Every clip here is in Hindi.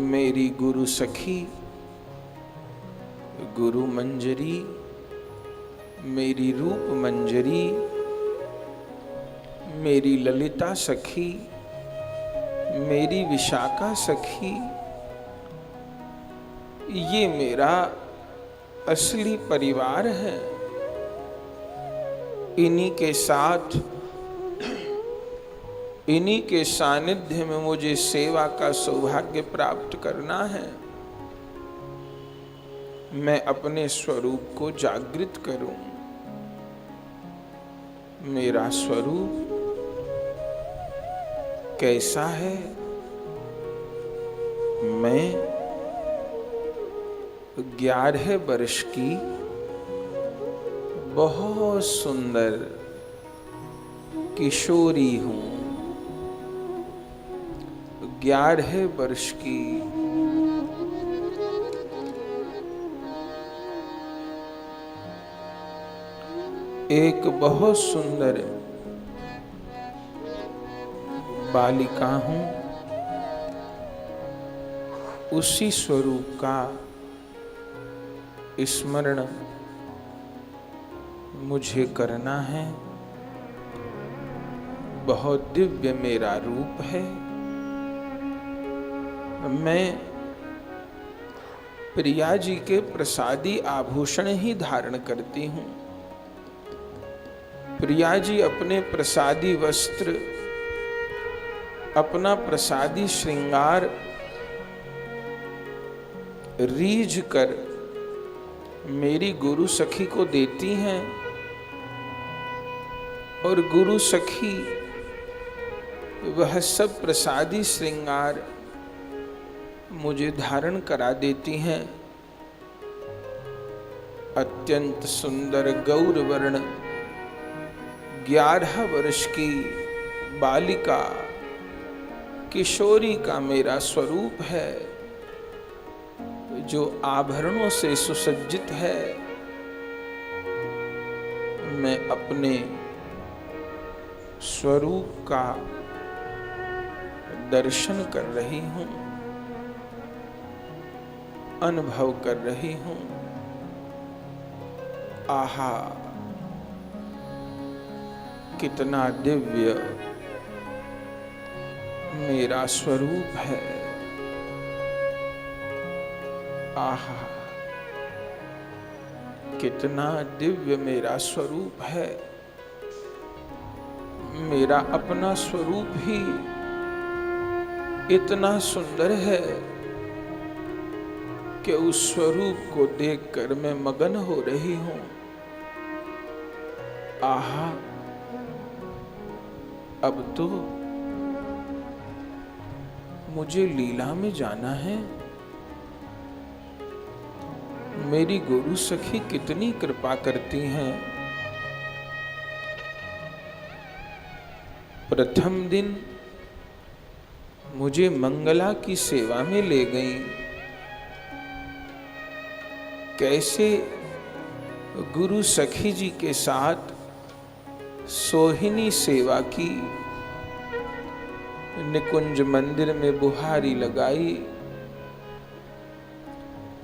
मेरी गुरु सखी, गुरु मंजरी, मेरी रूप मंजरी, मेरी ललिता सखी, मेरी विशाखा सखी, ये मेरा असली परिवार है। इन्हीं के साथ, इन्हीं के सानिध्य में मुझे सेवा का सौभाग्य प्राप्त करना है। मैं अपने स्वरूप को जागृत करूं। मेरा स्वरूप कैसा है? मैं 11 वर्ष की बहुत सुंदर किशोरी हूं। 11 वर्ष की एक बहुत सुंदर बालिका हूं। उसी स्वरूप का स्मरण मुझे करना है। बहुत दिव्य मेरा रूप है। मैं प्रिया जी के प्रसादी आभूषण ही धारण करती हूं। प्रिया जी अपने प्रसादी वस्त्र, अपना प्रसादी श्रृंगार रीझ कर मेरी गुरु सखी को देती हैं और गुरु सखी वह सब प्रसादी श्रृंगार मुझे धारण करा देती हैं। अत्यंत सुंदर गौर वर्ण 11 वर्ष की बालिका किशोरी का मेरा स्वरूप है, जो आभरणों से सुसज्जित है। मैं अपने स्वरूप का दर्शन कर रही हूं, अनुभव कर रही हूं। आहा, कितना दिव्य मेरा स्वरूप है। आहा, कितना दिव्य मेरा स्वरूप है। मेरा अपना स्वरूप ही इतना सुंदर है कि उस स्वरूप को देखकर मैं मगन हो रही हूं। आहा, अब तो मुझे लीला में जाना है। मेरी गुरु सखी कितनी कृपा करती हैं। प्रथम दिन मुझे मंगला की सेवा में ले गई। कैसे गुरु सखी जी के साथ सोहिनी सेवा की, निकुंज मंदिर में बुहारी लगाई।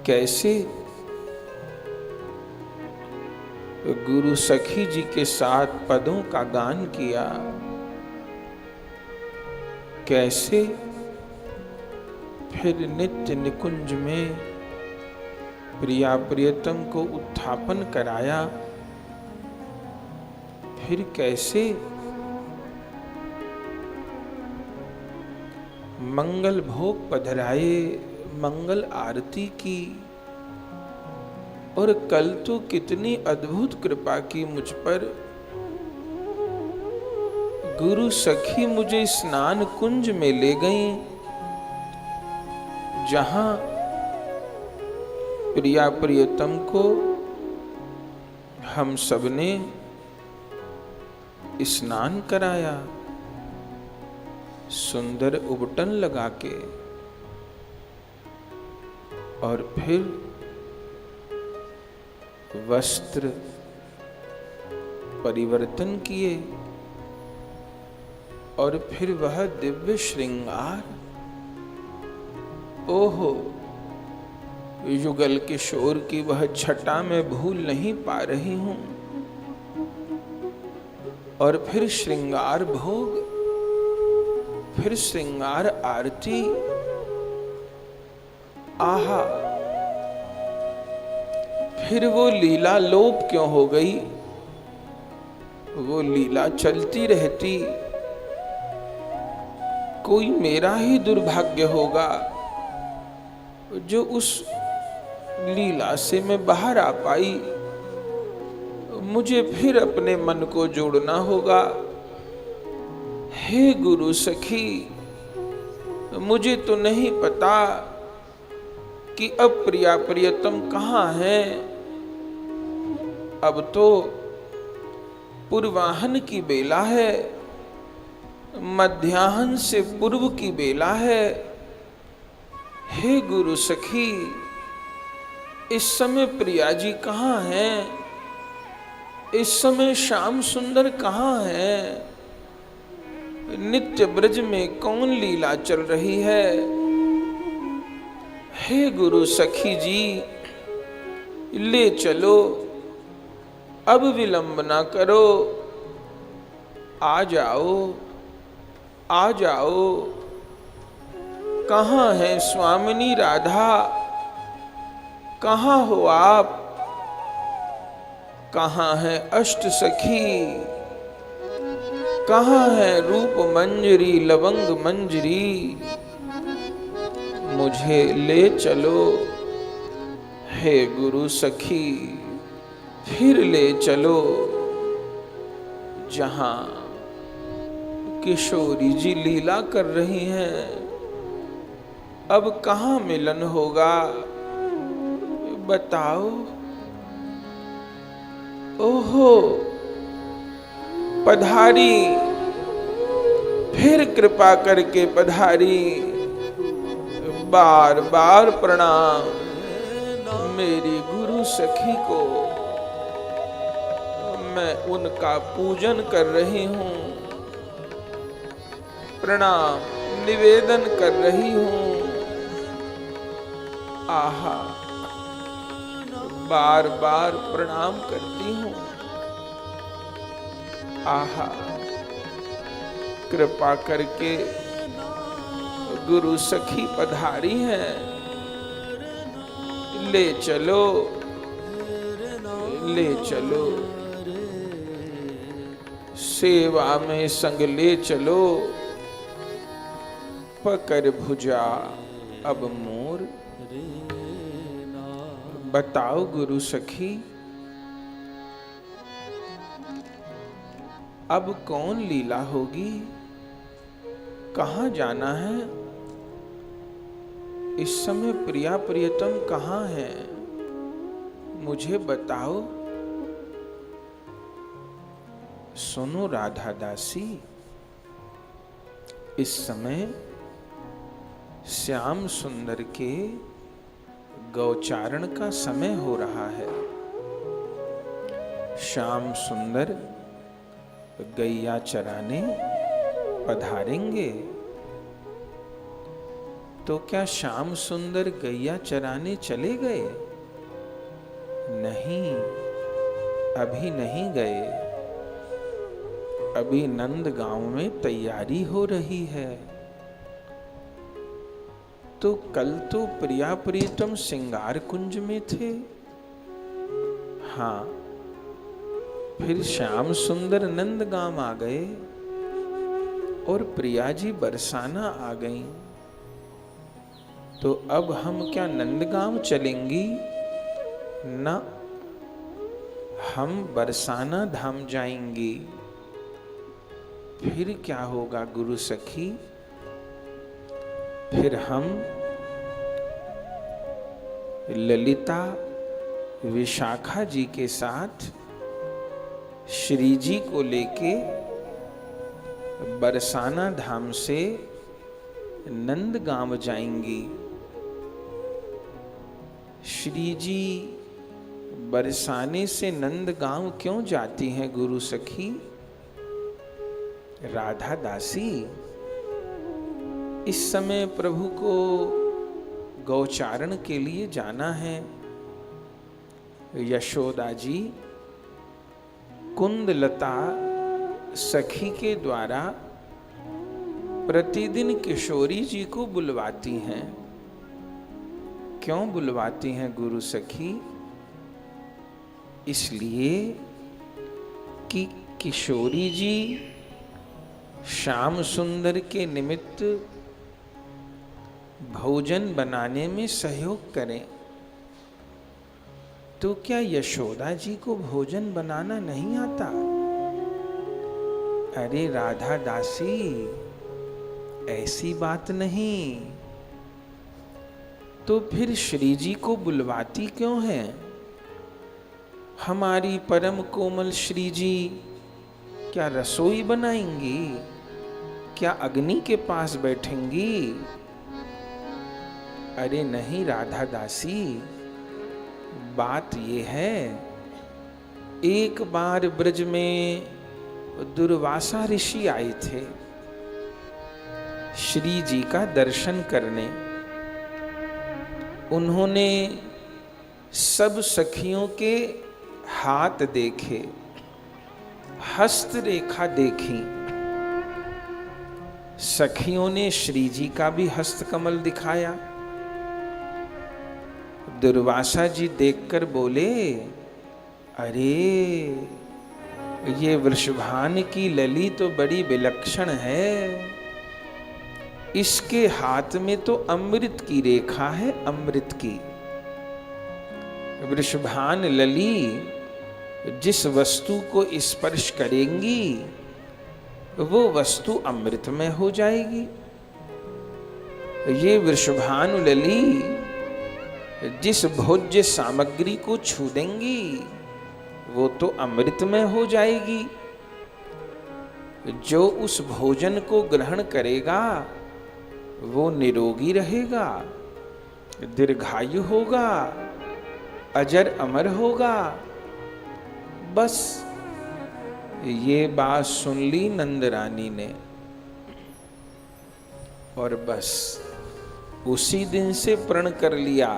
कैसे गुरु सखी जी के साथ पदों का गान किया। कैसे फिर नित्य निकुंज में प्रिया प्रियतम को उत्थापन कराया। फिर कैसे मंगल भोग पधराए, मंगल आरती की। और कल तो कितनी अद्भुत कृपा की मुझ पर। गुरु सखी मुझे स्नान कुंज में ले गईं, जहां प्रिया प्रियतम को हम सबने स्नान कराया, सुंदर उबटन लगा के। और फिर वस्त्र परिवर्तन किए। और फिर वह दिव्य श्रृंगार ओहो, युगल किशोर की वह छटा मैं भूल नहीं पा रही हूं। और फिर श्रृंगार भोग, फिर श्रृंगार आरती, आहा, फिर वो लीला लोप क्यों हो गई? वो लीला चलती रहती, कोई मेरा ही दुर्भाग्य होगा जो उस लीला से मैं बाहर आ पाई। मुझे फिर अपने मन को जोड़ना होगा। हे गुरु सखी, मुझे तो नहीं पता कि अब प्रिया प्रियतम कहाँ है। अब तो पूर्वाहन की बेला है, मध्याह्न से पूर्व की बेला है। हे गुरु सखी, इस समय प्रिया जी कहाँ हैं? इस समय श्याम सुंदर कहाँ हैं? नित्य ब्रज में कौन लीला चल रही है? हे गुरु सखी जी, ले चलो, अब विलंब ना करो, आ जाओ, आ जाओ। कहाँ है स्वामिनी राधा? कहाँ हो आप? कहाँ है अष्ट सखी? कहाँ है रूप मंजरी लवंग मंजरी? मुझे ले चलो, हे गुरु सखी, फिर ले चलो जहां किशोरी जी लीला कर रही हैं। अब कहाँ मिलन होगा, बताओ। ओहो, पधारी, फिर कृपा करके पधारी। बार बार प्रणाम मेरी गुरु सखी को, मैं उनका पूजन कर रही हूँ, प्रणाम निवेदन कर रही हूँ। आहा, बार बार प्रणाम करती हूँ। आहा, कृपा करके गुरु सखी पधारी हैं, ले चलो, ले चलो, सेवा में संग ले चलो। पकड़ भुजा अब मोर, बताओ गुरु सखी, अब कौन लीला होगी? कहाँ जाना है? इस समय प्रिया प्रियतम कहाँ है? मुझे बताओ। सुनो राधा दासी, इस समय श्याम सुंदर के गौचारण का समय हो रहा है। श्याम सुंदर गैया चराने पधारेंगे। तो क्या श्याम सुंदर गैया चराने चले गए? नहीं, अभी नहीं गए। अभी नंदगांव में तैयारी हो रही है। तो कल तो प्रिया प्रीतम श्रृंगार कुंज में थे। हाँ, फिर श्याम सुंदर नंदगांव आ गए और प्रिया जी बरसाना आ गईं। तो अब हम क्या नंदगांव चलेंगी? ना, हम बरसाना धाम जाएंगी। फिर क्या होगा गुरु सखी? फिर हम ललिता विशाखा जी के साथ श्री जी को लेके बरसाना धाम से नंदगांव जाएंगी। श्री जी बरसाने से नंदगांव क्यों जाती हैं गुरु सखी? राधा दासी, इस समय प्रभु को गौचारण के लिए जाना है। यशोदा जी कुंदलता सखी के द्वारा प्रतिदिन किशोरी जी को बुलवाती हैं। क्यों बुलवाती हैं गुरु सखी? इसलिए कि किशोरी जी श्याम सुंदर के निमित्त भोजन बनाने में सहयोग करें। तो क्या यशोदा जी को भोजन बनाना नहीं आता? अरे राधा दासी, ऐसी बात नहीं। तो फिर श्री जी को बुलवाती क्यों है? हमारी परम कोमल श्री जी क्या रसोई बनाएंगी? क्या अग्नि के पास बैठेंगी? अरे नहीं राधा दासी, बात ये है, एक बार ब्रज में दुर्वासा ऋषि आए थे श्री जी का दर्शन करने। उन्होंने सब सखियों के हाथ देखे, हस्तरेखा देखी। सखियों ने श्री जी का भी हस्तकमल दिखाया। दुर्वासा जी देखकर बोले, अरे ये वृषभान की लली तो बड़ी विलक्षण है। इसके हाथ में तो अमृत की रेखा है, अमृत की। वृषभान लली जिस वस्तु को स्पर्श करेंगी वो वस्तु अमृतमय हो जाएगी। ये वृषभानु लली जिस भोज्य सामग्री को छू देंगी वो तो अमृतमय हो जाएगी। जो उस भोजन को ग्रहण करेगा वो निरोगी रहेगा, दीर्घायु होगा, अजर अमर होगा। बस ये बात सुन ली नंद रानी ने, और बस उसी दिन से प्रण कर लिया।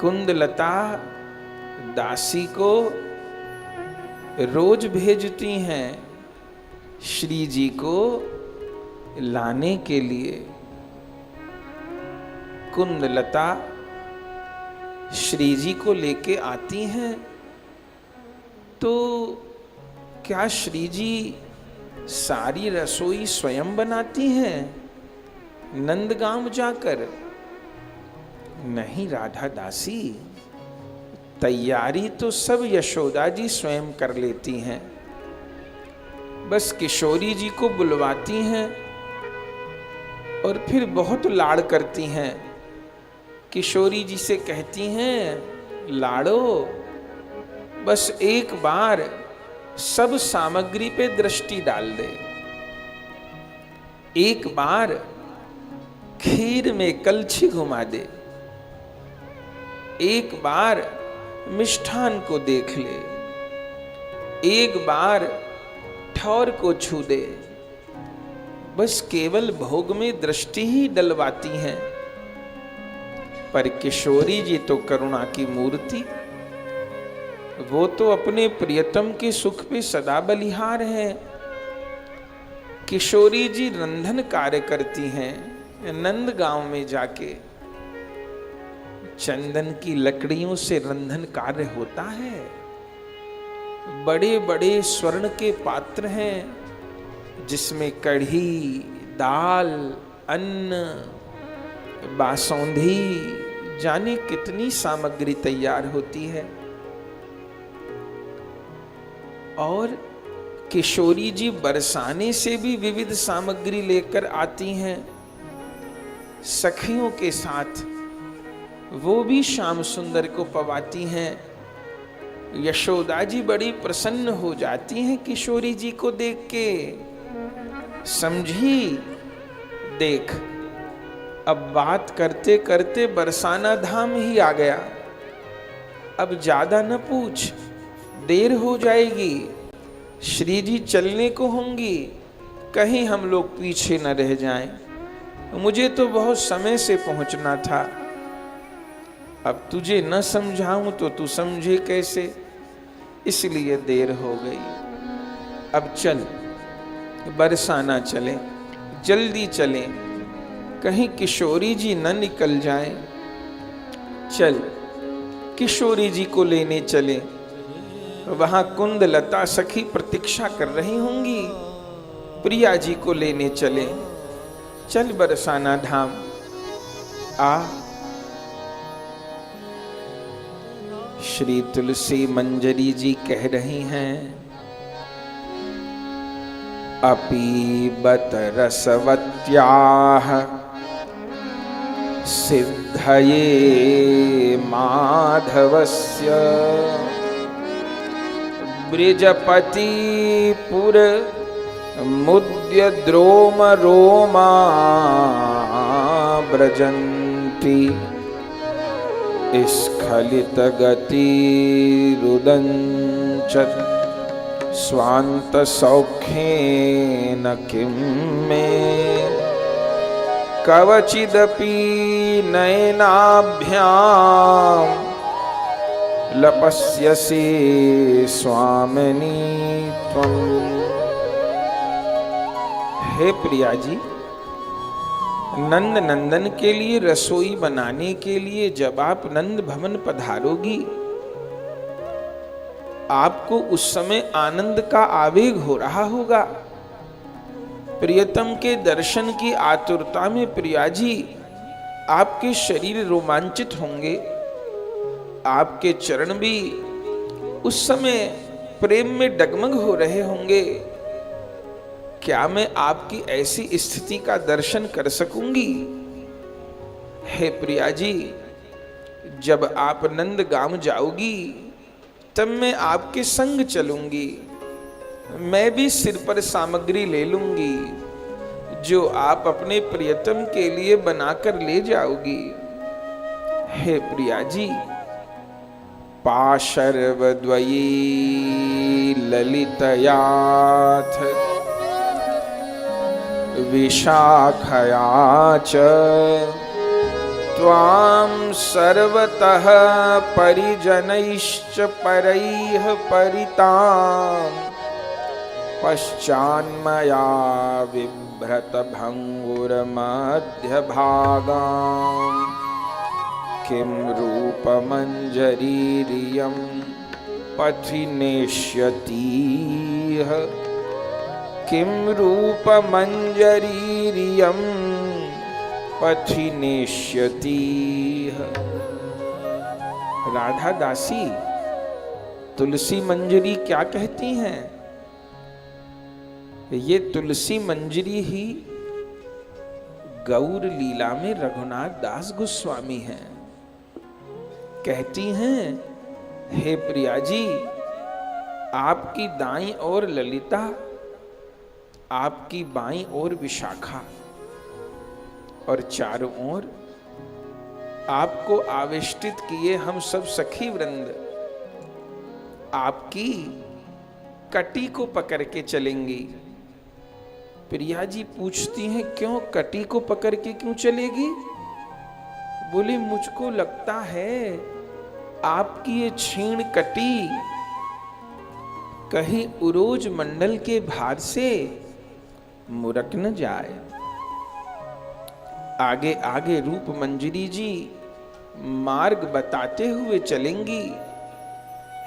कुंदलता दासी को रोज भेजती हैं श्री जी को लाने के लिए। कुंदलता श्री जी को लेके आती हैं तो क्या श्री जी सारी रसोई स्वयं बनाती हैं नंदगांव जाकर? नहीं राधा दासी, तैयारी तो सब यशोदा जी स्वयं कर लेती हैं। बस किशोरी जी को बुलवाती हैं और फिर बहुत लाड़ करती हैं। किशोरी जी से कहती हैं, लाड़ो बस एक बार सब सामग्री पे दृष्टि डाल दे, एक बार खीर में कलछी घुमा दे, एक बार मिष्ठान को देख ले, एक बार ठौर को छू दे। बस केवल भोग में दृष्टि ही डलवाती हैं। पर किशोरी जी तो करुणा की मूर्ति, वो तो अपने प्रियतम के सुख पे सदा बलिहार हैं। किशोरी जी रंधन कार्य करती हैं नंद गांव में जाके। चंदन की लकड़ियों से रंधन कार्य होता है। बड़े बड़े स्वर्ण के पात्र हैं जिसमें कढ़ी, दाल, अन्न, बासौंधी, जाने कितनी सामग्री तैयार होती है। और किशोरी जी बरसाने से भी विविध सामग्री लेकर आती हैं। सखियों के साथ वो भी श्याम सुंदर को पवाती हैं। यशोदा जी बड़ी प्रसन्न हो जाती हैं किशोरी जी को देख के। समझी, देख अब बात करते करते बरसाना धाम ही आ गया। अब ज्यादा न पूछ, देर हो जाएगी, श्री जी चलने को होंगी, कहीं हम लोग पीछे न रह जाएं। मुझे तो बहुत समय से पहुंचना था, अब तुझे न समझाऊं तो तू समझे कैसे, इसलिए देर हो गई। अब चल, बरसाना चले, जल्दी चले, कहीं किशोरी जी न निकल जाएं। चल, किशोरी जी को लेने चले, वहां कुंद लता सखी प्रतीक्षा कर रही होंगी, प्रिया जी को लेने चले। चल बरसाना धाम आ। श्री तुलसी मंजरी जी कह रही हैं, अपीबत रसवत्याः सिद्धये माधवस्य ब्रजपतिपुर मुद्य द्रोम रोमा ब्रजन्ति स्खलित गति रुदंचत स्वांत सौख्येन किं मे कवचिदपि नयनाभ्यां लपस्यसि स्वामिनी त्वं। हे प्रिया जी, नंद नंदन के लिए रसोई बनाने के लिए जब आप नंद भवन पधारोगी, आपको उस समय आनंद का आवेग हो रहा होगा। प्रियतम के दर्शन की आतुरता में प्रिया जी आपके शरीर रोमांचित होंगे, आपके चरण भी उस समय प्रेम में डगमग हो रहे होंगे। क्या मैं आपकी ऐसी स्थिति का दर्शन कर सकूंगी? हे प्रिया जी, जब आप नंदगांव जाओगी तब मैं आपके संग चलूंगी, मैं भी सिर पर सामग्री ले लूंगी जो आप अपने प्रियतम के लिए बनाकर ले जाओगी। हे प्रिया जी, पाशर्वद्वयी ललितयाथ विशाखया च त्वां सर्वतः परिजनैश्च परैः परितां पश्चान्मया बिभ्रत भङ्गुरमध्यभागां किं रूपमञ्जरीरियं पथि नेष्यतीह किं रूपमञ्जरीरियं पथि नेष्यतीह। राधा दासी तुलसी मंजरी क्या कहती हैं? ये तुलसी मंजरी ही गौर लीला में रघुनाथ दास गोस्वामी हैं। कहती हैं, हे प्रिया जी, आपकी दाईं ओर ललिता, आपकी बाईं ओर विशाखा और चारों ओर आपको आवेष्टित किए हम सब सखी वृंद आपकी कटी को पकड़ के चलेंगी। प्रिया जी पूछती हैं, क्यों कटी को पकड़ के क्यों चलेगी? बोले, मुझको लगता है आपकी ये छीण कटी कहीं उरोज मंडल के भार से मुरक न जाए। आगे आगे रूप मंजरी जी मार्ग बताते हुए चलेंगी।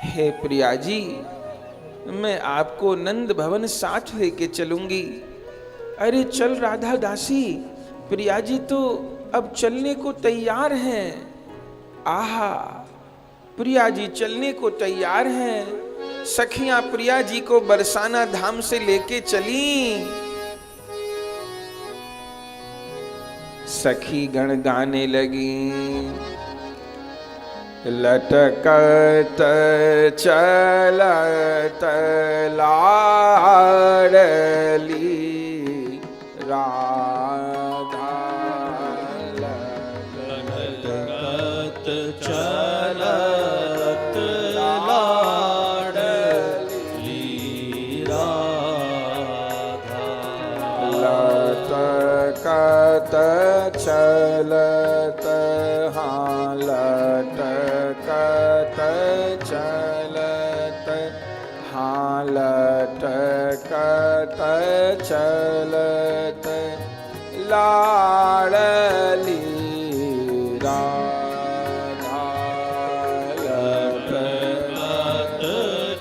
हे प्रिया जी, मैं आपको नंद भवन साथ लेके चलूंगी। अरे चल राधा दासी, प्रिया जी तो अब चलने को तैयार हैं। आहा, प्रिया जी चलने को तैयार हैं। सखियां प्रिया जी को बरसाना धाम से लेके चली। सखी गण गाने लगी, लटकत चलत लाडली राधा, लटकत चलत लाडली राधा, लटकत हाँ लटकत चलत, हाँ लटकत चलत लाडली राधा। लटकत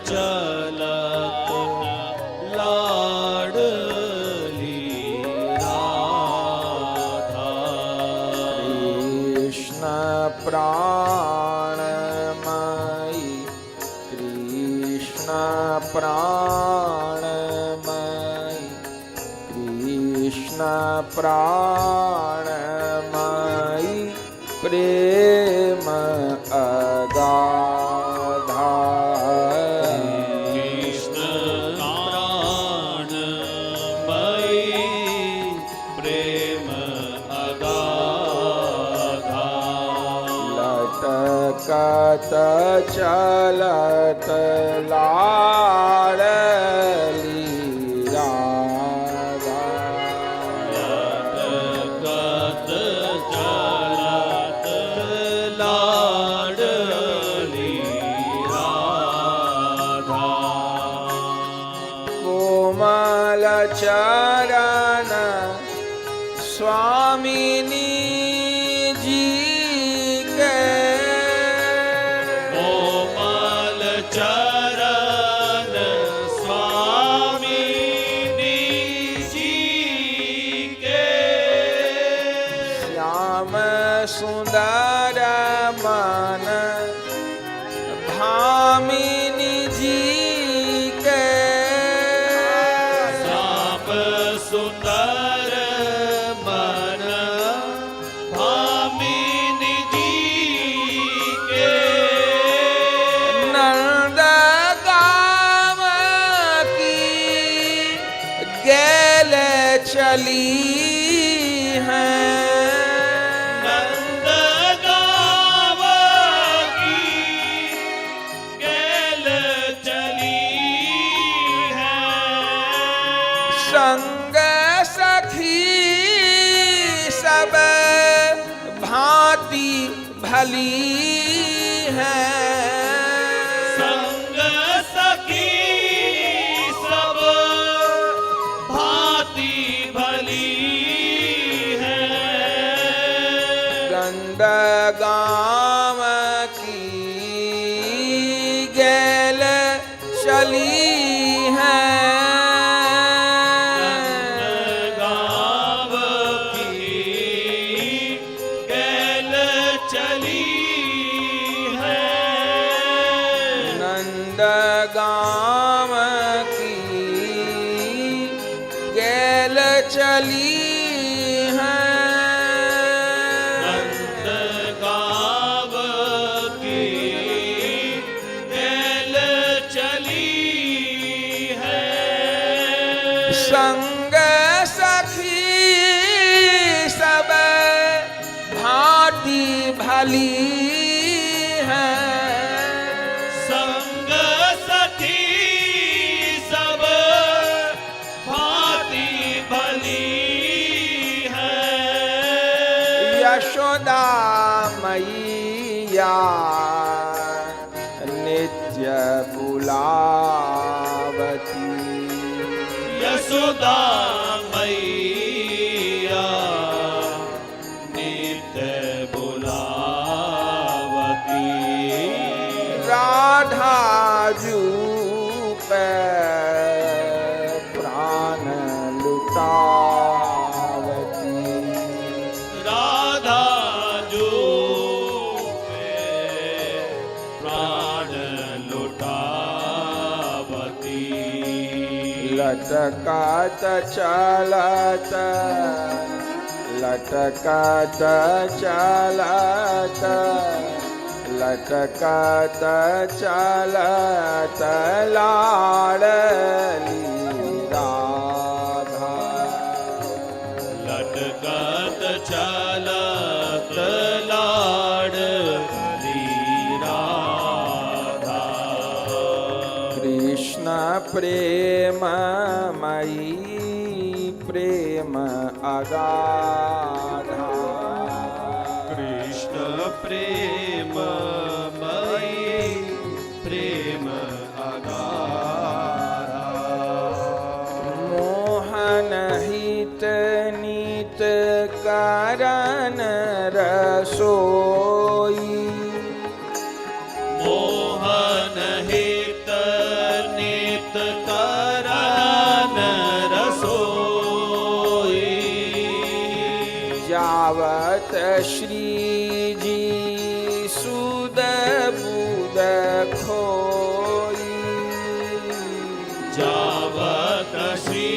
चलत लाडली राधा। कृष्ण प्राणमयी, कृष्ण प्राणमयी, कृष्ण प्राणमयी प्रेम अगाधा। कृष्ण प्राणमयी प्रेम अगाधा। लटकत चलत लाडली राधा। लटकत चलत लाडली राधा। कोमल चरण स्वामिनी जी के, कोमल चरण स्वामिनी जी के। श्याम सुंदर मन भामिनी जी के, श्याम सुंदर मन भामिनी जी के। नंद गाँव की गेल चली हैं, नंद गाँव की गेल चली है। संग सखी सब भांति भली है। संग सखी सब भांति भली है। गंद गाँव की गेल चली है, गाँव की गेल चली है। नंद गाँव की गेल चली है। नंद गाँव की गेल चली है। संग सखी सब भांति भली है। संग सखी सब भांति भली है। यशोदा मैया नित्य बुलावती, यशोदा मैया नित्य बुलावती। राधा जू पे प्राण लुटावती। राधा जो पे प्राण लुटावती। लटकत चलत, लटकत चलत, लटकत चलत लाडली राधा। लटकत चलत लाडली राधा। कृष्ण प्रेममयी प्रेम अगाधा। प्रेममयी प्रेम अगारा। मोहन हित नीत कारण रसोई। मोहन हित नित करन रसोई। जावत श्री जी सुद बुद खोई। जावत श्री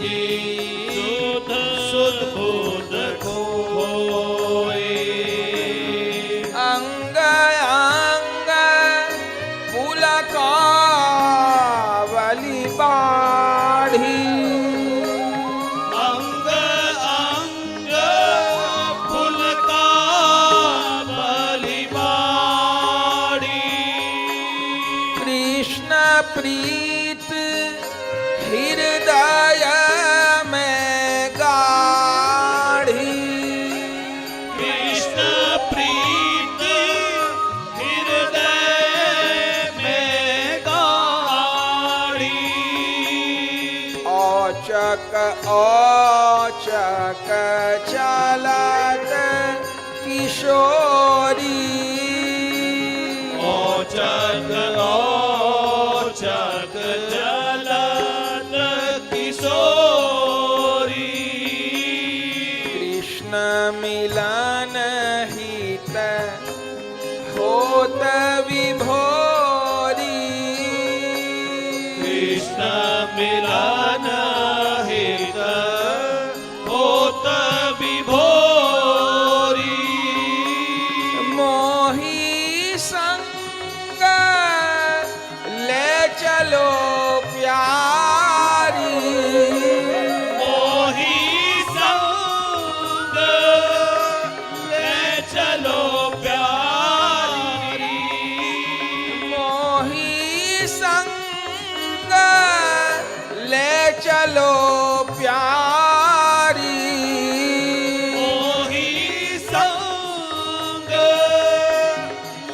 जी सुध बुध खोई। अंग अंग पुलकावली बाढ़ी। अंग अंग पुलकावली बाढ़ी। कृष्ण प्रीत हृदय में गाढ़ी। कृष्ण प्रीत हृदय में गाढ़ी। औचक औचक चलत किशोरी। औचक औचक चलत किशोरी। कृष्ण मिलन हित होत विभोरी। कृष्ण मिलन हित होत विभोरी। मोही संग ले चलो प्यारी। मोही संग ले चलो प्यारी। मोही संग ले चलो प्यारी। मोही संग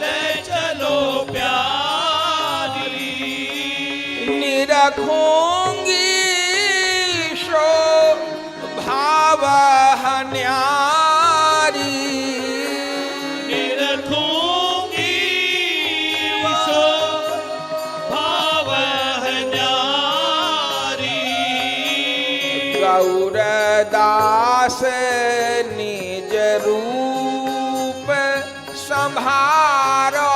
ले चलो प्यारी। निरखूंगी शो भाव न्यारी। निरखूंगी सो भाव न्यारी। गौरदास निज रूप संभारो।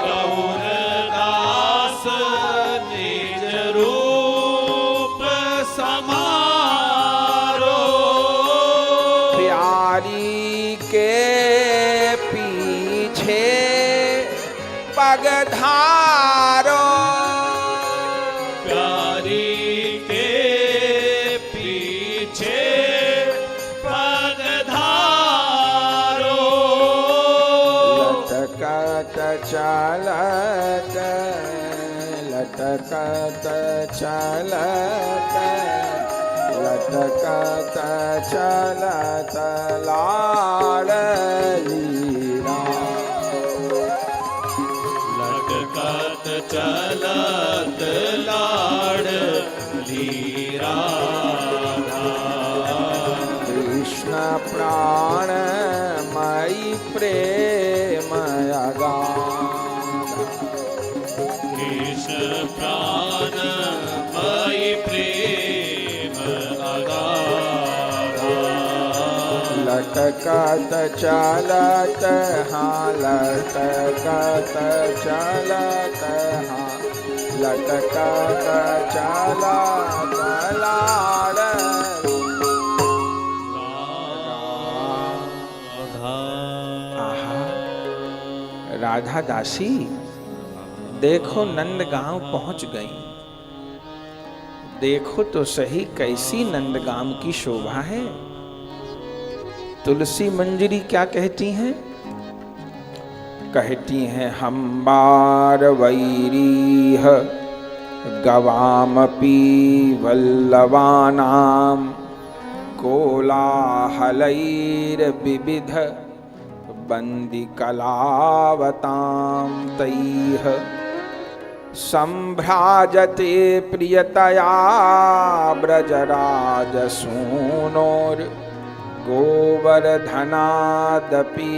गौरदास निज रूप समारो। प्यारी के पीछे पग धारो। प्यारी के पीछे पग धारो। लटकत चलत लटकत चलत लटकत चलत लाडलीरा। लटकत चलत लाड लीरा। कृष्ण प्राण मई प्रेम अगाध। कृष्ण प्राण मयि प्रेम अगाधा। लटकत चलत हाँ लटकत चलत हाँ लटकत चलत लाड। आहा, राधा दासी देखो नंदगांव पहुंच गई। देखो तो सही कैसी नंदगांव की शोभा है। तुलसी मंजरी क्या कहती हैं? कहती हैं हम बार वैरीह गवामपि वल्लवानाम कोलाहलैर्विविध बन्दिकलावतां तैः सम्भ्राजते प्रियतया ब्रजराजसूनोर्गोवर्धनादपि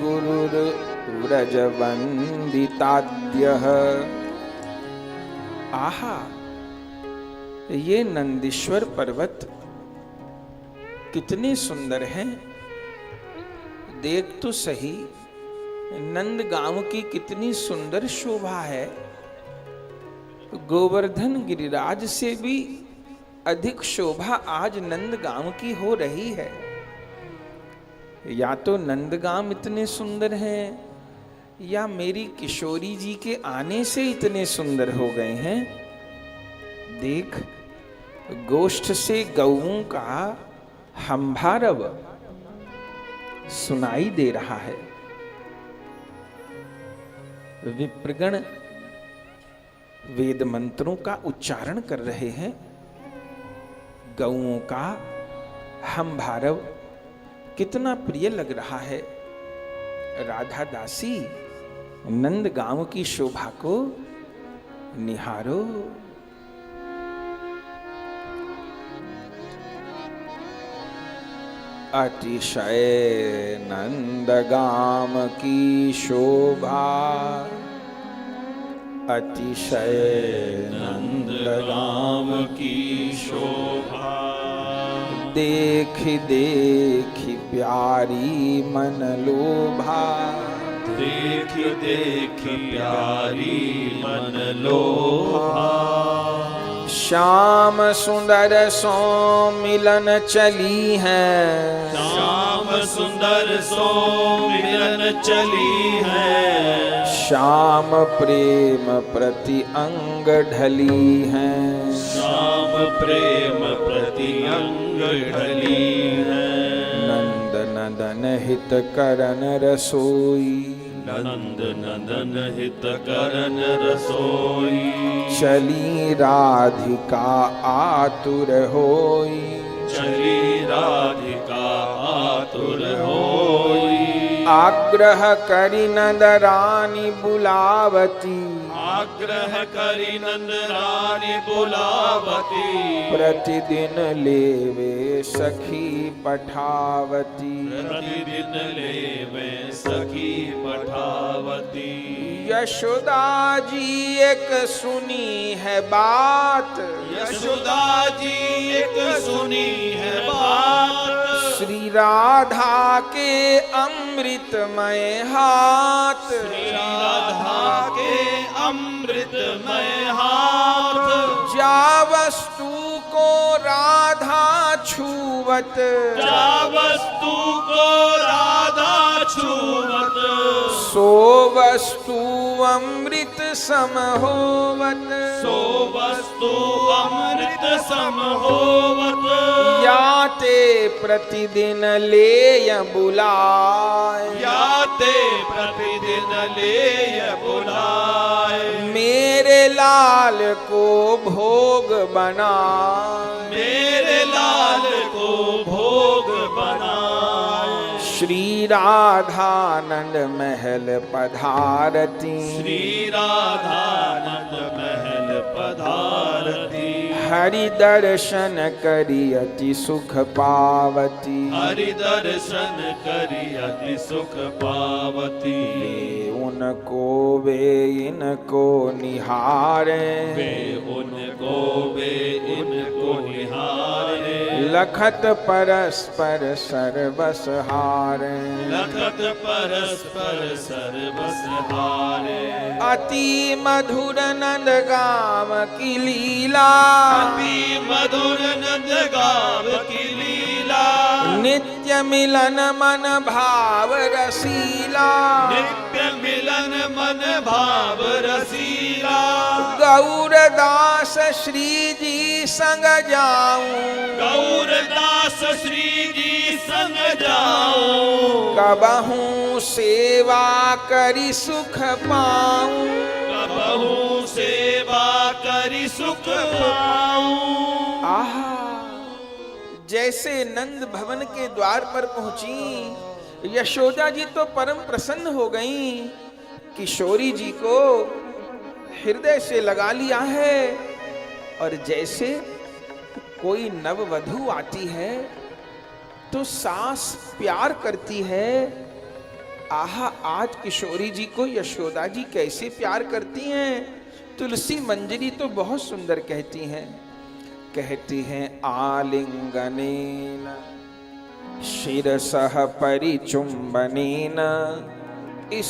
गुरुर्व्रजवन्दिताद्यः। आहा, ये नंदीश्वर पर्वत कितने सुंदर हैं। देख तो सही, नंदगांव की कितनी सुंदर शोभा है। गोवर्धन गिरिराज से भी अधिक शोभा आज नंदगांव की हो रही है। या तो नंदगांव इतने सुंदर हैं, या मेरी किशोरी जी के आने से इतने सुंदर हो गए हैं। देख, गोष्ठ से गौओं का हंभारव सुनाई दे रहा है। विप्रगण वेद मंत्रों का उच्चारण कर रहे हैं। गौओं का हंभारव कितना प्रिय लग रहा है। राधा दासी, नंदगांव की शोभा को निहारो। अतिशय नंदगाम की शोभा, अतिशय नंदगाम की शोभा, देखि देखि प्यारी मन लोभा, देखि देखि प्यारी मन लोभा। श्याम सुंदर सो मिलन चली है, श्याम सुंदर सो मिलन चली है, श्याम प्रेम प्रति अंग ढली है, श्याम प्रेम प्रति अंग ढली है। नंद नंदन हित करन रसोई, नंद नंदन हित करन रसोई, चली राधिका आतुर होई, चली राधिका आतुर होई। आग्रह करी नंद रानी बुलावती, आग्रह करी नंद रानी बुलावती, प्रतिदिन लेवे सखी पठावती, प्रतिदिन लेवे सखी पठावती। यशोदा जी एक सुनी है बात, यशोदा जी एक सुनी है बात, श्री राधा के अमृतमय हाथ, श्री राधा के अमृतमय हाथ। जा वस्तु को राधा छुवत, जा वस्तु को राधा छुवत, सो वस्तु अमृत सम होवत, सो वस्तु अमृत सम होवत। याते प्रतिदिन लेय बुलाए, याते प्रतिदिन लेय बुलाए, मेरे लाल को भोग बनाए, मेरे लाल को भोग बनाए। श्री राधानंद महल पधारती, श्री राधानंद महल पधारती, हरि दर्शन करी अति सुख पावती, हरि दर्शन करी अति सुख पावती। उनको वे इनको निहारे, वे उनको वे इनको निहारे, लखत परस्पर सर्वस हारे, लखत परस्पर सर्वस हारे। अति मधुर नंदगाम की लीला, अति मधुर नंदगाम की लीला, नित्य मिलन मन भाव रसीला, नित्य मिलन मन भाव रसीला। गौरदास श्री जी संग जाऊं, गौरदास श्री जी संग जाऊं, कबहू सेवा करी सुख पाऊं, कबहू सेवा करी सुख पाऊं। आहा, जैसे नंद भवन के द्वार पर पहुंची, यशोदा जी तो परम प्रसन्न हो गईं। किशोरी जी को हृदय से लगा लिया है, और जैसे कोई नववधू आती है तो सास प्यार करती है। आहा, आज किशोरी जी को यशोदा जी कैसे प्यार करती हैं। तुलसी मंजरी तो बहुत सुंदर कहती हैं। कहती हैं आलिंगनेन शिरसः परिचुंबनेन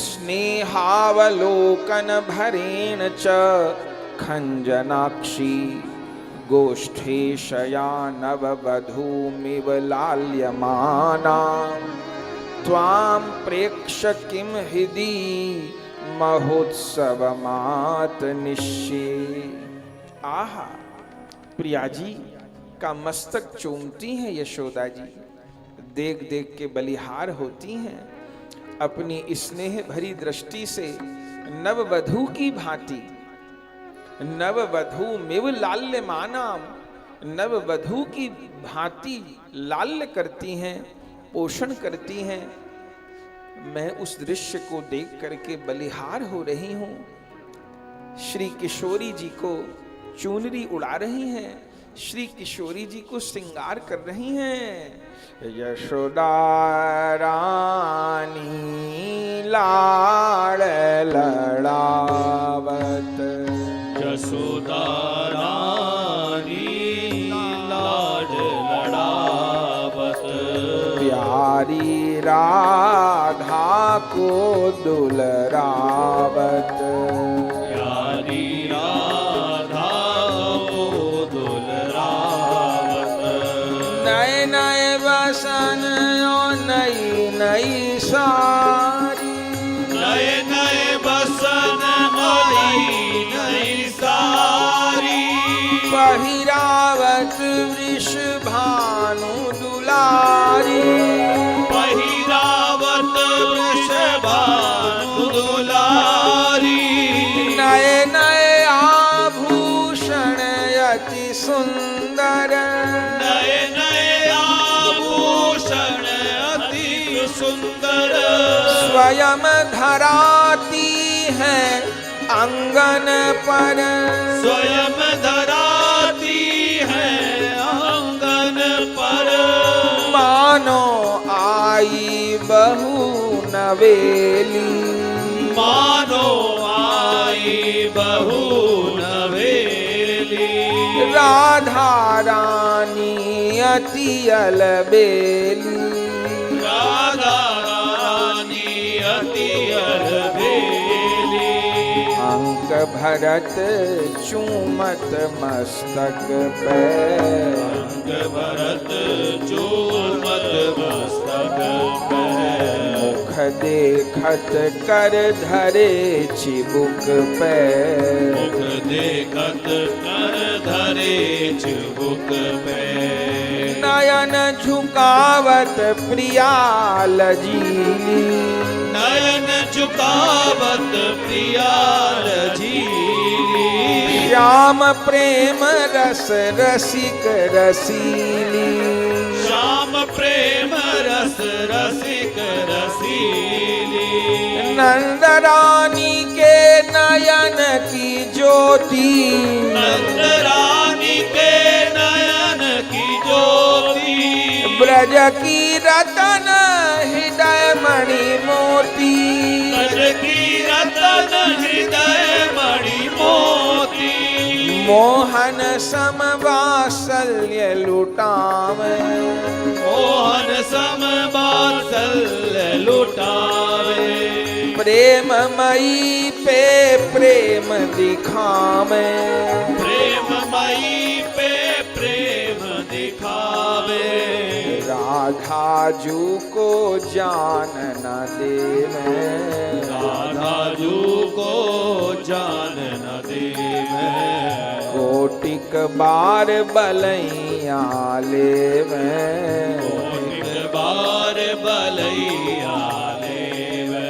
स्नेहावलोकन भरेण च खंजनाक्षी गोष्ठे शयानववधूमिव लाल्यमाना त्वां प्रेक्ष्य किं हृदि महोत्सवमात निश्ये। आहा, प्रिया जी का मस्तक चूमती हैं यशोदा जी, देख देख के बलिहार होती हैं। अपनी स्नेह भरी दृष्टि से नववधू की भांति, नववधू मिव लाल्यमानाम, नववधू की भांति लाल्य करती हैं, पोषण करती हैं। मैं उस दृश्य को देख करके बलिहार हो रही हूं। श्री किशोरी जी को चुनरी उड़ा रही हैं, श्री किशोरी जी को श्रृंगार कर रही हैं। यशोदा रानी लाड़ लड़ावत, यशोदा रानी लाड़ लड़ावत, प्यारी राधा को दुलरावत, प्यारी राधा को दुलरावत, नए नए बसन और नई नई सारी, नए नए बसन नई नई सारी, पहिरावत वृषभानु दुलारी, पहिरावत वृषभानु दुलारी, नए नए आभूषण अति सुंदर, नए नए आभूषण अति सुंदर, स्वयं धराती है अंगन पर, स्वयं धराती है आंगन पर, मानो आई बहू नवेली, मानो आई बहू नवेली, राधा रानी अति अलबेली, राधा रानी अति अलबेली, अंक भरत चूमत मस्तक पे, अंग भरत चूमत मस्तक पे, मुख देखत कर धरे चिबुक पे, मुख देखत कर धरे चिबुक पे, नयन झुकावत प्रिया लजीली, नयन झुकावत प्रिया रजीली, श्याम प्रेम रस रसिक रसीली, श्याम प्रेम रस रसिक रसीली, नंद रानी के नयन की ज्योति, नंद रानी के नयन की ज्योति, ब्रज की रतन हृदय मणि मोती, ब्रज की रतन हृदय मणि मोती, मोहन सम वात्सल्य लुटावे, मोहन सम वात्सल्य लुटावे, प्रेममयी पे प्रेम दिखावे, प्रेममयी पे प्रेम दिखावे, राधा जू को जान न देवे, राधा जू को जान न देवे, कोटिक बार बलैया लेवे, कोटिक बार बलैया लेवे,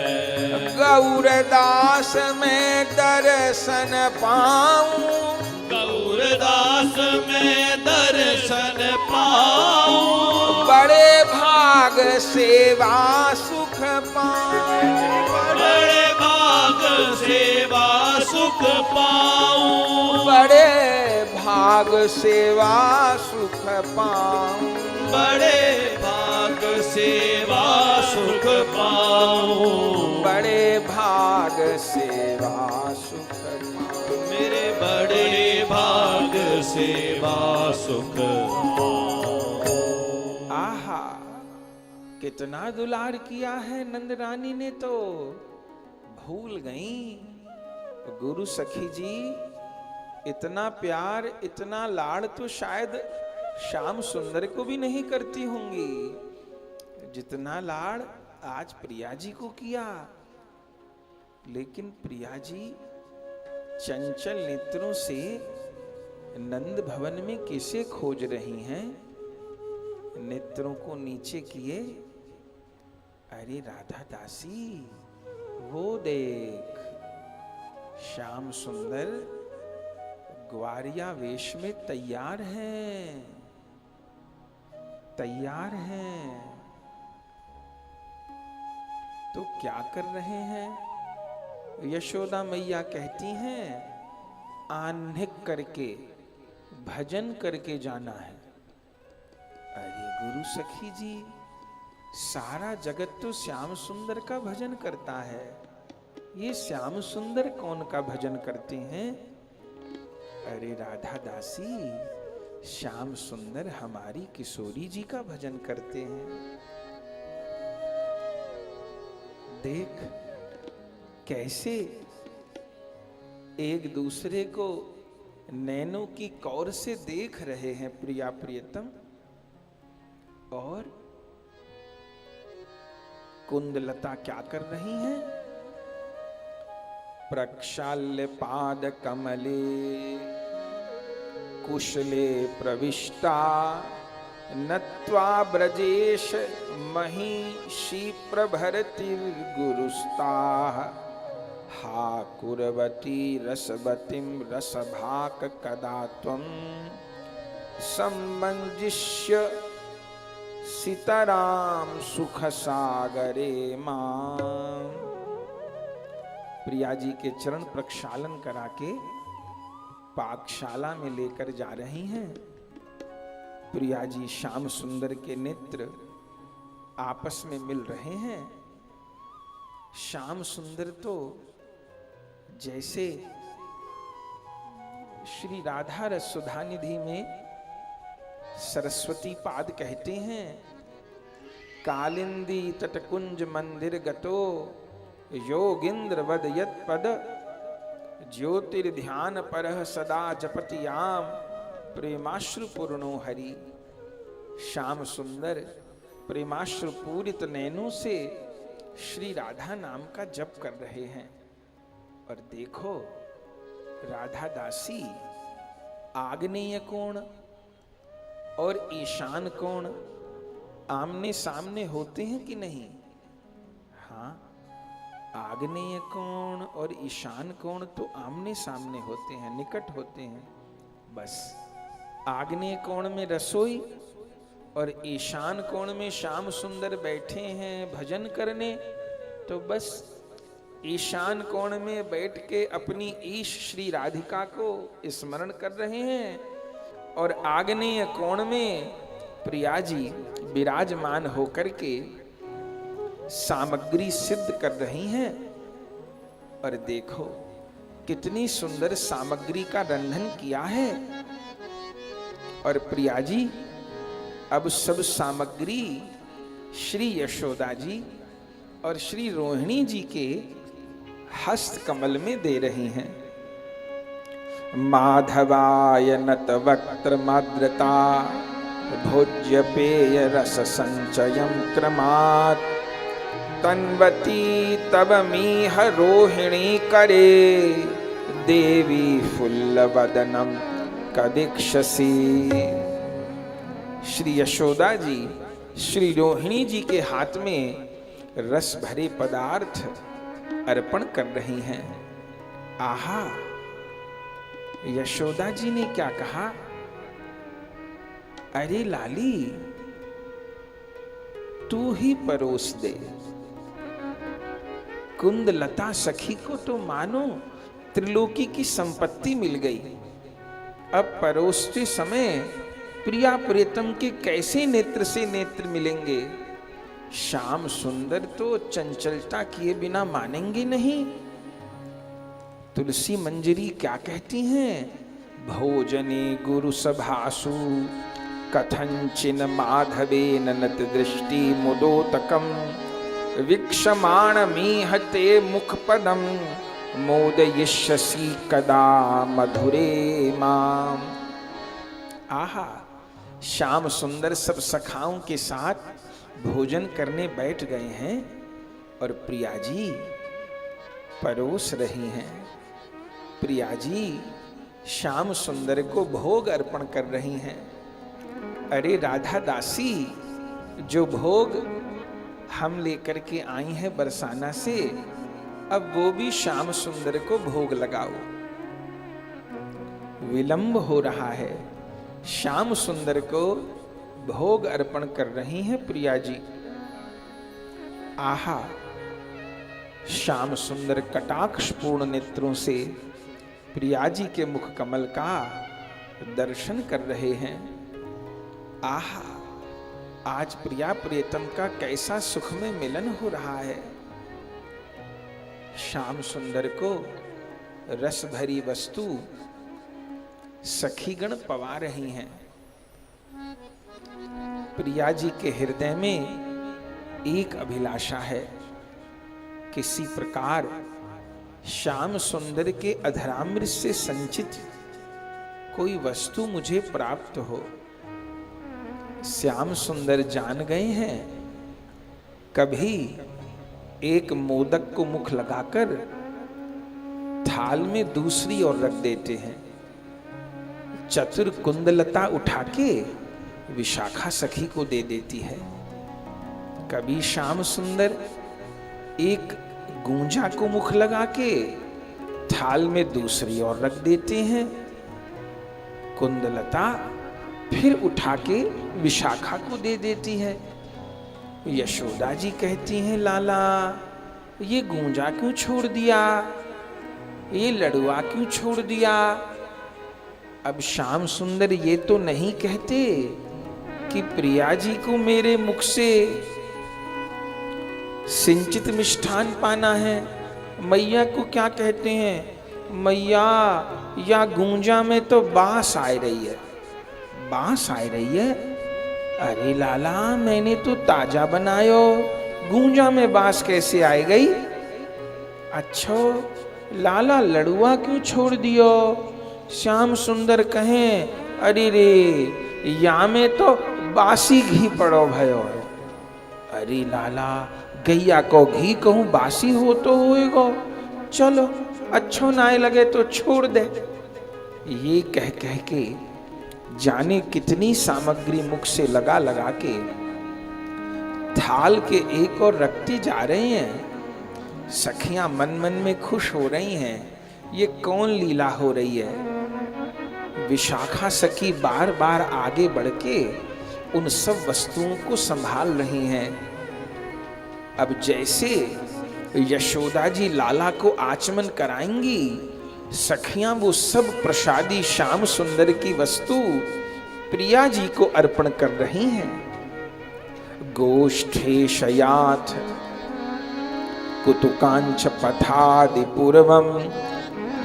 गौरदास में दर्शन पाऊं, गौरदास में दर्शन पाऊं, बड़े भाग सेवा सुख पाऊं, बड़े भाग सेवा सुख पाऊं, बड़े भाग सेवा सुख पाऊं, बड़े भाग सेवा सुख पाऊं, बड़े भाग सेवा सुख पाऊं, मेरे बड़े भाग सेवा सुख। आहा, कितना दुलार किया है नंद रानी ने, तो भूल गई गुरु सखी जी इतना प्यार इतना लाड़ तो शायद श्याम सुंदर को भी नहीं करती होंगी जितना लाड़ आज प्रिया जी को किया। लेकिन प्रिया जी चंचल नेत्रों से नंद भवन में किसे खोज रही हैं? नेत्रों को नीचे किए, अरे राधा दासी वो देख, श्याम सुंदर ग्वारिया वेश में तैयार हैं, तैयार हैं। तो क्या कर रहे हैं? यशोदा मैया कहती हैं आह्निक करके भजन करके जाना है। अरे गुरु सखी जी, सारा जगत तो श्याम सुंदर का भजन करता है, ये श्याम सुंदर कौन का भजन करते हैं? अरे राधा दासी, श्याम सुंदर हमारी किशोरी जी का भजन करते हैं। देख कैसे एक दूसरे को नैनों की कौर से देख रहे हैं प्रिया प्रियतम। और कुंदलता क्या कर रही हैं? प्रक्षाल्य पाद कमले कुशले प्रविष्टा नत्वा ब्रजेश महिषी प्रभरति गुरुस्ता हा कुरवती रसवतीं रसभाक कदा त्वं सम्मंजिष्य सीताराम सुख सागरे मां। प्रिया जी के चरण प्रक्षालन करा के पाकशाला में लेकर जा रही हैं। प्रिया जी श्याम सुंदर के नेत्र आपस में मिल रहे हैं। श्याम सुंदर तो जैसे श्री राधा रस सुधा निधि में सरस्वती पाद कहते हैं, कालिंदी तटकुंज मंदिर गतो योगिंद्र वद यत पद ज्योतिर्ध्यान परह सदा जपतियाम प्रेमाश्रु पूर्णो हरि। श्याम सुंदर प्रेमाश्रु पूरित नैनों से श्री राधा नाम का जप कर रहे हैं। और देखो राधा दासी आग्नेय कोण और ईशान कोण आमने सामने होते हैं कि नहीं? हाँ, आग्नेय कोण और ईशान कोण तो आमने सामने होते हैं, निकट होते हैं। बस आग्नेय कोण में रसोई और ईशान कोण में श्याम सुंदर बैठे हैं भजन करने। तो बस ईशान कोण में बैठ के अपनी ईश श्री राधिका को स्मरण कर रहे हैं और आग्नेय कोण में प्रिया जी विराजमान होकर के सामग्री सिद्ध कर रही हैं। और देखो कितनी सुंदर सामग्री का रंधन किया है। और प्रिया जी अब सब सामग्री श्री यशोदा जी और श्री रोहिणी जी के हस्त कमल में दे रही हैं। माधवाय नत वक्त्र माद्रता भोज्य पेय रस संचयम क्रमात् तन्वती तब मीह रोहिणी करे देवी फुल्लवदनम कदीक्षसी। श्री यशोदा जी श्री रोहिणी जी के हाथ में रस भरे पदार्थ अर्पण कर रही हैं। आहा, यशोदा जी ने क्या कहा? अरे लाली, तू ही परोस दे। कुंद लता सखी को तो मानो त्रिलोकी की संपत्ति मिल गई। अब परोसते समय प्रिया प्रियतम के कैसे नेत्र से नेत्र मिलेंगे। श्याम सुंदर तो चंचलता किए बिना मानेंगे नहीं। तुलसी मंजरी क्या कहती हैं? भोजने गुरु सभासु कथंचिन माधवे ननत दृष्टि मुदोतकम वीक्षमाण मीहते मुखपदम मोदयिष्यसि कदा मधुरे माम। आहा, श्याम सुंदर सब सखाओं के साथ भोजन करने बैठ गए हैं और प्रिया जी परोस रही हैं। प्रिया जी श्याम सुंदर को भोग अर्पण कर रही हैं। अरे राधा दासी, जो भोग हम लेकर के आई हैं बरसाना से, अब वो भी श्याम सुंदर को भोग लगाओ। विलंब हो रहा है। श्याम सुंदर को भोग अर्पण कर रही हैं प्रिया जी। आहा, श्याम सुंदर कटाक्ष पूर्ण नेत्रों से प्रिया जी के मुख कमल का दर्शन कर रहे हैं। आहा, आज प्रिया प्रियतम का कैसा सुख में मिलन हो रहा है। श्याम सुंदर को रस भरी वस्तु सखीगण पवा रही हैं। प्रिया जी के हृदय में एक अभिलाषा है, किसी प्रकार श्याम सुंदर के अधरामृत से संचित कोई वस्तु मुझे प्राप्त हो। श्याम सुंदर जान गए हैं, कभी एक मोदक को मुख लगाकर थाल में दूसरी ओर रख देते हैं। चतुर कुंदलता उठा के विशाखा सखी को दे देती है। कभी श्याम सुंदर एक गूंजा को मुख लगा के थाल में दूसरी ओर रख देते हैं। कुंदलता फिर उठा के विशाखा को दे देती है। यशोदा जी कहती हैं, लाला ये गूंजा क्यों छोड़ दिया, ये लड़ुआ क्यों छोड़ दिया। अब श्याम सुंदर ये तो नहीं कहते कि प्रिया जी को मेरे मुख से सिंचित मिष्ठान पाना है। मैया को क्या कहते हैं, मैया या गूंजा में तो बांस आ रही है। बांस आ रही है? अरे लाला, मैंने तो ताजा बनायो, गूंजा में बांस कैसे आ गई। अच्छा लाला, लड़ुआ क्यों छोड़ दियो। श्याम सुंदर कहें, अरे रे या में तो बासी घी पड़ो भयो है। अरे लाला, गैया को घी कहूं बासी हो तो होएगो, चलो अच्छो ना लगे तो छोड़ दे। ये कह कह के जाने कितनी सामग्री मुख से लगा लगा के थाल के एक और रखती जा रही हैं। सखियां मन मन में खुश हो रही हैं। ये कौन लीला हो रही है। विशाखा सखी बार बार आगे बढ़ के उन सब वस्तुओं को संभाल रही हैं। अब जैसे यशोदा जी लाला को आचमन कराएंगी, सखियां वो सब प्रसादी श्याम सुंदर की वस्तु प्रिया जी को अर्पण कर रही हैं। गोष्ठे शयाथ कुतुकांच पथादि पूर्वम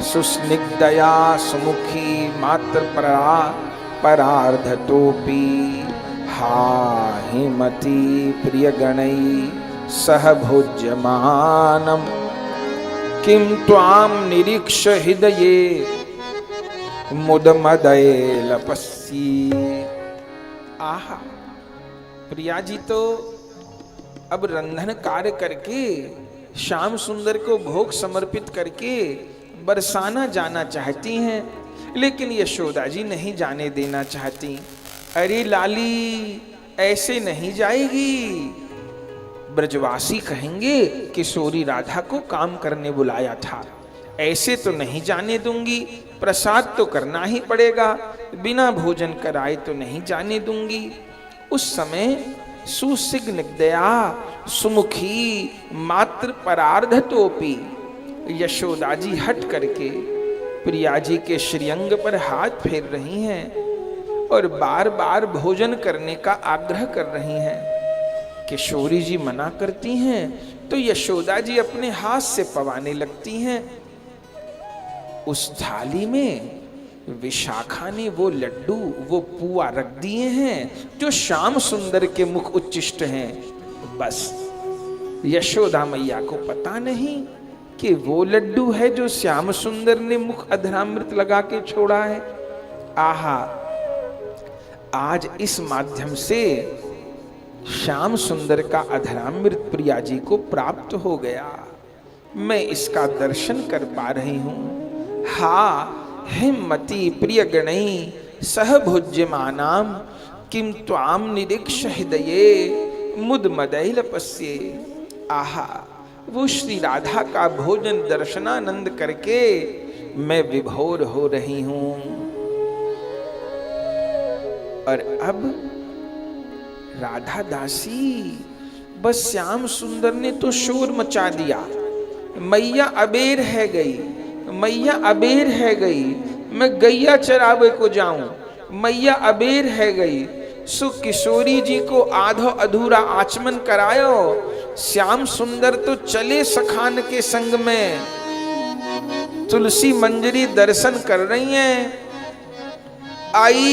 सुस्निग्धया सुमुखी मात्र परार्धतोपि हा हिमती प्रिय गणई सह भोज्यमानम किम त्वाम निरीक्ष हृदये मुदमदये लपस्सी। आहा, प्रिया जी तो अब रंधन कार्य करके श्याम सुंदर को भोग समर्पित करके बरसाना जाना चाहती हैं, लेकिन यशोदा जी नहीं जाने देना चाहती। अरे लाली, ऐसे नहीं जाएगी। ब्रजवासी कहेंगे किशोरी राधा को काम करने बुलाया था, ऐसे तो नहीं जाने दूंगी, प्रसाद तो करना ही पड़ेगा, बिना भोजन कराए तो नहीं जाने दूंगी। उस समय सुसिग्निदया सुमुखी मात्र परार्धतोपी, यशोदा जी हट करके प्रिया जी के श्रीअंग पर हाथ फेर रही हैं और बार बार भोजन करने का आग्रह कर रही हैं। किशोरी जी मना करती हैं तो यशोदा जी अपने हाथ से पवाने लगती हैं। उस थाली में विशाखा ने वो लड्डू, वो पुआ रख दिए हैं जो श्याम सुंदर के मुख उच्चिष्ट हैं। बस यशोदा मैया को पता नहीं कि वो लड्डू है जो श्याम सुंदर ने मुख अधरामृत लगा के छोड़ा है। आहा, आज इस माध्यम से श्याम सुंदर का अधरामृत प्रिया जी को प्राप्त हो गया। मैं इसका दर्शन कर पा रही हूं। हा हिमती प्रिय गणई सह भुज्यमानाम किम त्वाम निरीक्ष हृदये मुद मदैल पस्ये। आहा, वो श्री राधा का भोजन दर्शनानंद करके मैं विभोर हो रही हूं। और अब राधा दासी, बस श्याम सुंदर ने तो शोर मचा दिया, मैया अबेर है गई, मैया अबेर है गई, मैं गैया चरावे को जाऊं, मैया अबेर है गई। सो किशोरी जी को आधो अधूरा आचमन करायो। श्याम सुंदर तो चले सखान के संग में, तुलसी मंजरी दर्शन कर रही हैं। आई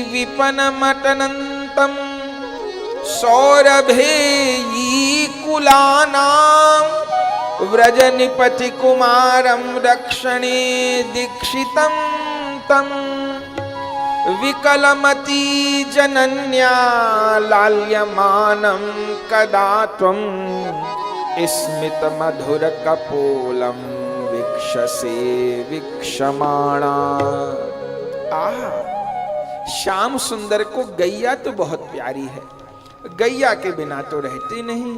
विपन मटनंतम सौरभे कुलानाम व्रजनिपति कुमारम रक्षणे दीक्षितम तम विकलमती जनन्या लाल्यमानम कदा त्वं स्मित मधुर कपोलम वीक्षसे वीक्षमाणा। आहा, श्याम सुंदर को गैया तो बहुत प्यारी है, गैया के बिना तो रहते नहीं।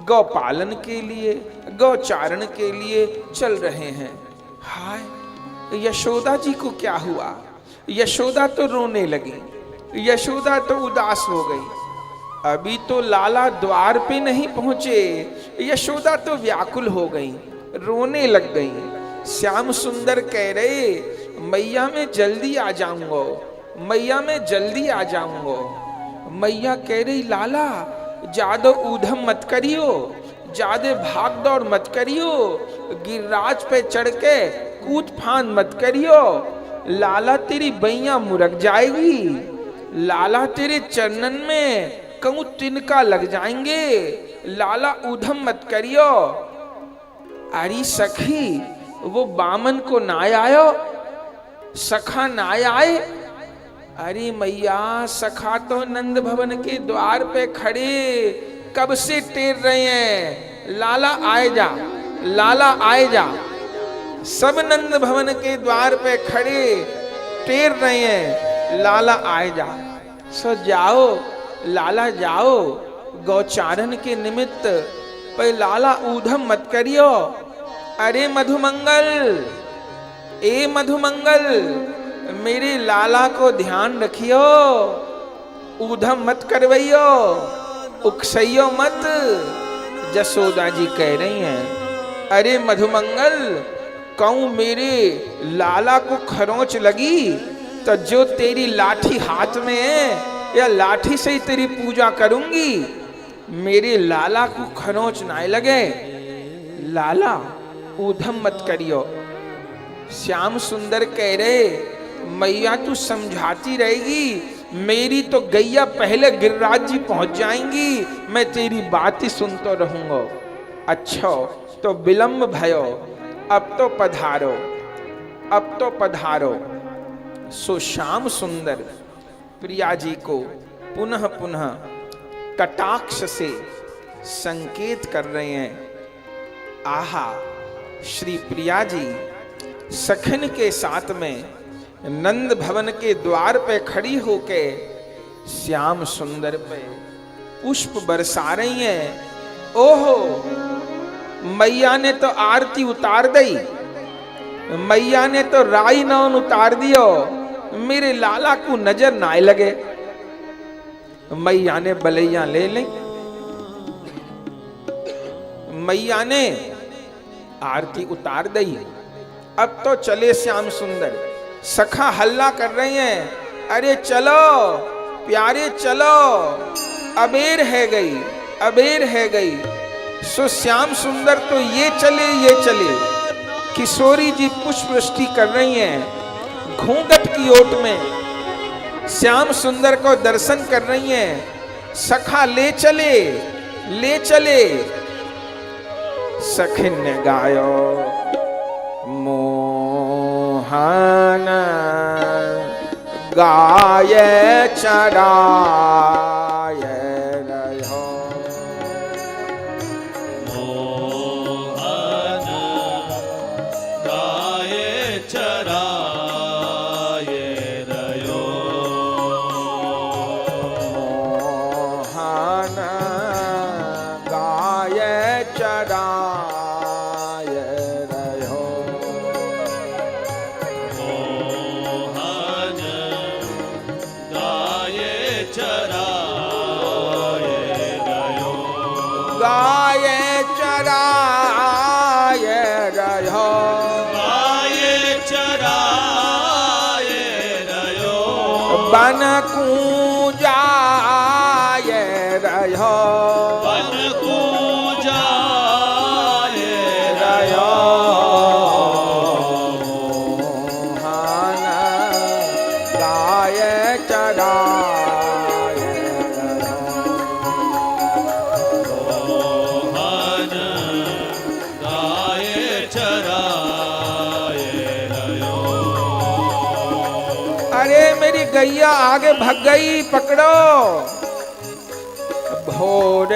गौ पालन के लिए, गौ चारण के लिए चल रहे हैं। हाय, यशोदा जी को क्या हुआ? यशोदा तो रोने लगी, यशोदा तो उदास हो गई। अभी तो लाला द्वार पे नहीं पहुंचे, यशोदा तो व्याकुल हो गई, रोने लग गई। श्याम सुंदर कह रहे, मैया मैं जल्दी आ जाऊंगा, मैया मैं जल्दी आ जाऊंगा। मैया कह रही, लाला ज्यादा ऊधम मत करियो, ज्यादा भाग दौड़ मत करियो, गिरिराज पे चढ़ के कूद फान मत करियो, लाला तेरी बैया मुरक जाएगी, लाला तेरे चरणन में कहूं तिनका लग जाएंगे, लाला ऊधम मत करियो। अरे सखी, वो बामन को ना आयो, सखा ना आए। अरे मैया, सखा तो नंद भवन के द्वार पे खड़े कब से टेर रहे हैं, लाला आए जा, लाला आए जा। सब नंद भवन के द्वार पे खड़े टेर रहे हैं, लाला आए जा। सो जाओ लाला, जाओ गौचारण के निमित्त, पर लाला ऊधम मत करियो। अरे मधुमंगल, ए मधुमंगल, मेरे लाला को ध्यान रखियो, ऊधम मत करवैयो, उकसइयो मत। जसोदा जी कह रही हैं, अरे मधुमंगल, कहूं मेरे लाला को खरोंच लगी तो जो तेरी लाठी हाथ में है, या लाठी से ही तेरी पूजा करूंगी, मेरे लाला को खरोंच ना लगे। लाला ऊधम मत करियो। श्याम सुंदर कह रहे, मैया तू समझाती रहेगी, मेरी तो गैया पहले गिरिराज जी पहुंच जाएंगी, मैं तेरी बात ही सुनता रहूंगा। अच्छा तो विलंब भयो, अब तो पधारो, अब तो पधारो। सो श्याम सुंदर प्रिया जी को पुनः पुनः कटाक्ष से संकेत कर रहे हैं। आहा, श्री प्रिया जी सखन के साथ में नंद भवन के द्वार पे खड़ी होके श्याम सुंदर पे पुष्प बरसा रही हैं। ओहो, मैया ने तो आरती उतार दई, मैया ने तो राई नौन उतार दियो, मेरे लाला को नजर ना लगे। मैया ने बलैया ले ली, मैया ने आरती उतार दई। अब तो चले श्याम सुंदर। सखा हल्ला कर रहे हैं, अरे चलो प्यारे चलो, अबेर है गई, अबेर है गई। सो श्याम सुंदर तो ये चले ये चले। किशोरी जी पुष्प वृष्टि कर रही हैं घूंघट की ओट में, श्याम सुंदर को दर्शन कर रही हैं। सखा ले चले ले चले। सखिन ने गायो मोहन गाय चराय रहो, मोहन गाय चराय रहो, मोहन गाय चराय रहो, मोहन गाय चराय रहो, गाय चराय रहो, गाय चराय रहो, बन कूजाय रहो, बन कूजाय रहो, मोहन गाय चराय रहो। मोहन गाय चराय रहो, अरे मेरी गैया आगे भग गई, पकड़ो। भोर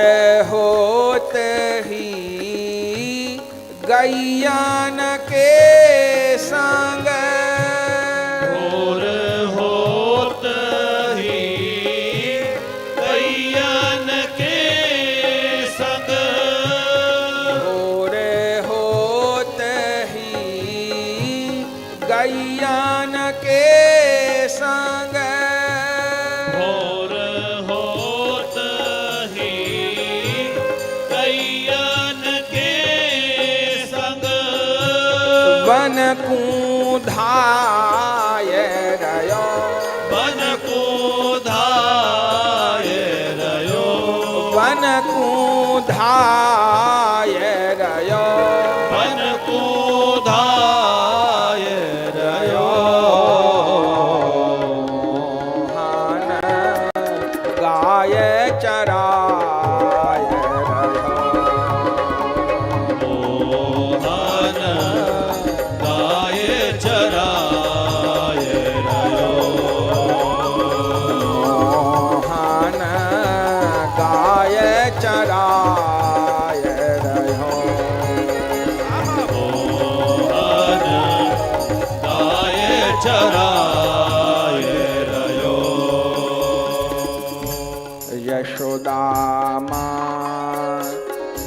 होते ही गैयान के संग, भोर होत ही गैयन के संग, भोर होते ही गैयान के संग, भोर होत ही गैयन के संग, वन कूधाय रयो, बन कूधाय रयो, वन कूधाय रयो, बन कूधाय रयो, मोहन गाय चराय रयो, मोहन गाय चराय रयो, मोहन गाय चराय रयो, मोहन गाय चराय रयो, यशोदा मां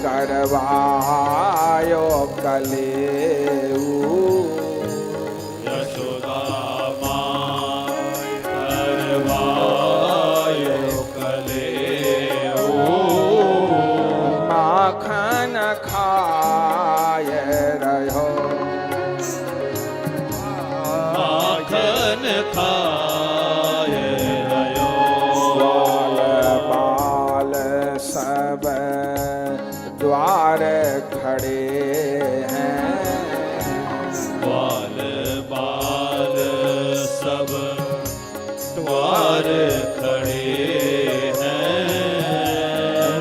करवायो कलेऊ, यशोदा मां करवायो कलेऊ, माखन खाय रहो, माखन खाय रयो, ग्वाल बाल सब द्वार खड़े हैं, ग्वाल बाल सब द्वार खड़े हैं,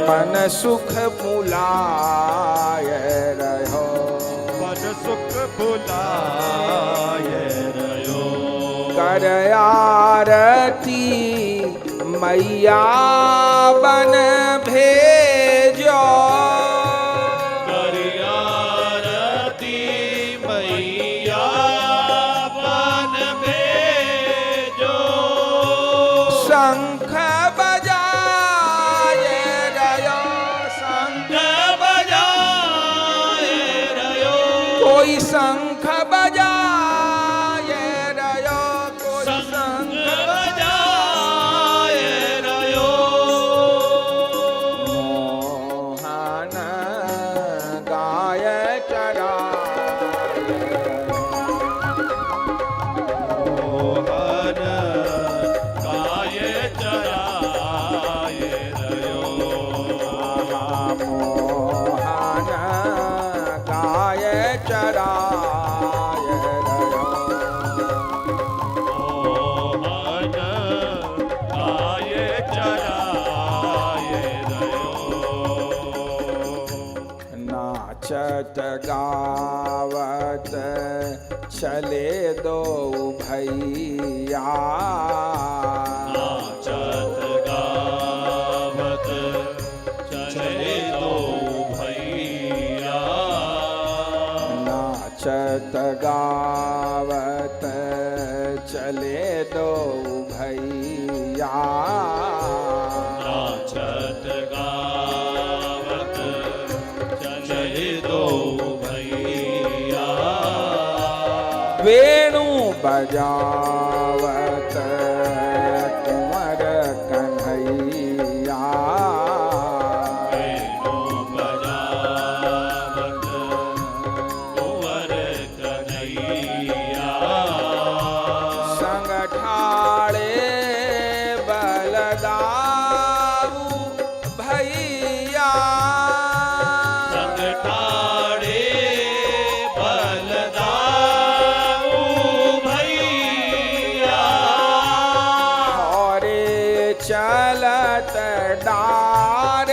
मन सुख बुलाय रहो, मन सुख बुलाय रयो, कर आरती मैया बन भेजो, कर आरती मैया बन भेजो, शंख बजाय रयो, शंख बजाय कोई शंख बजाए रयो, कोई संग शंख बजाए रयो मोहन गाय चराए मोहन गाय चराए रयो मोहन गाय चराए रयो मोहन गाय चराए रयो नाचत गावत चले दो भैया नाचत गावत चले दो भैया नाचत गावत चले दो भैया नाचत गावत चले दो भैया वेणु बजावत कुंवर कन्हैया वेणु बजावत कुंवर कन्हैया संग ठाड़े बलदाऊ भैया संग ठाड़े बलदाऊ भैया और चलत डार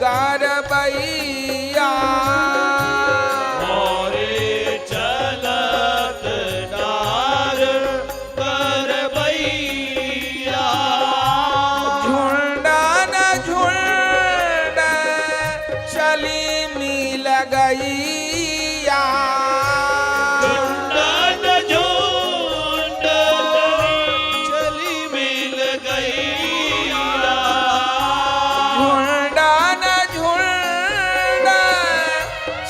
गरबैया मोरे चलत डार करबैया झुंडन झुंड चली मिल गईया झुंडन झुंड चली मिल गईया झुंडन झुंड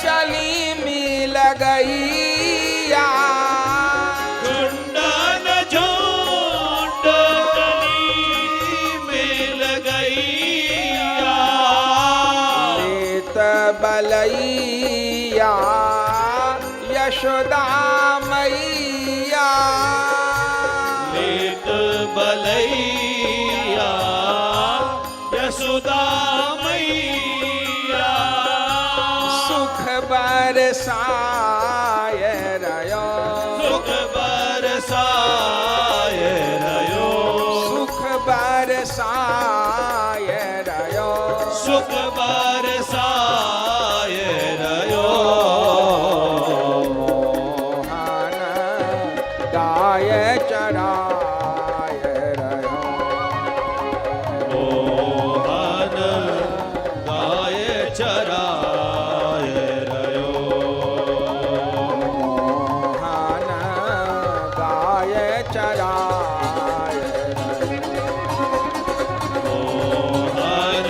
चली मिल गईया झुंडन झुंड चली मिल गईया लेत बलैया यशोदा मैया लेत बलैया यशोदा मैया सुख बरसाय रयो सुख बरसाए रयो सुख बरसाय रयो सुख बरसाए रयो मोहन गाय चराय रयो मोहन गाय चराए रयो मोहन गाय चराय मोहन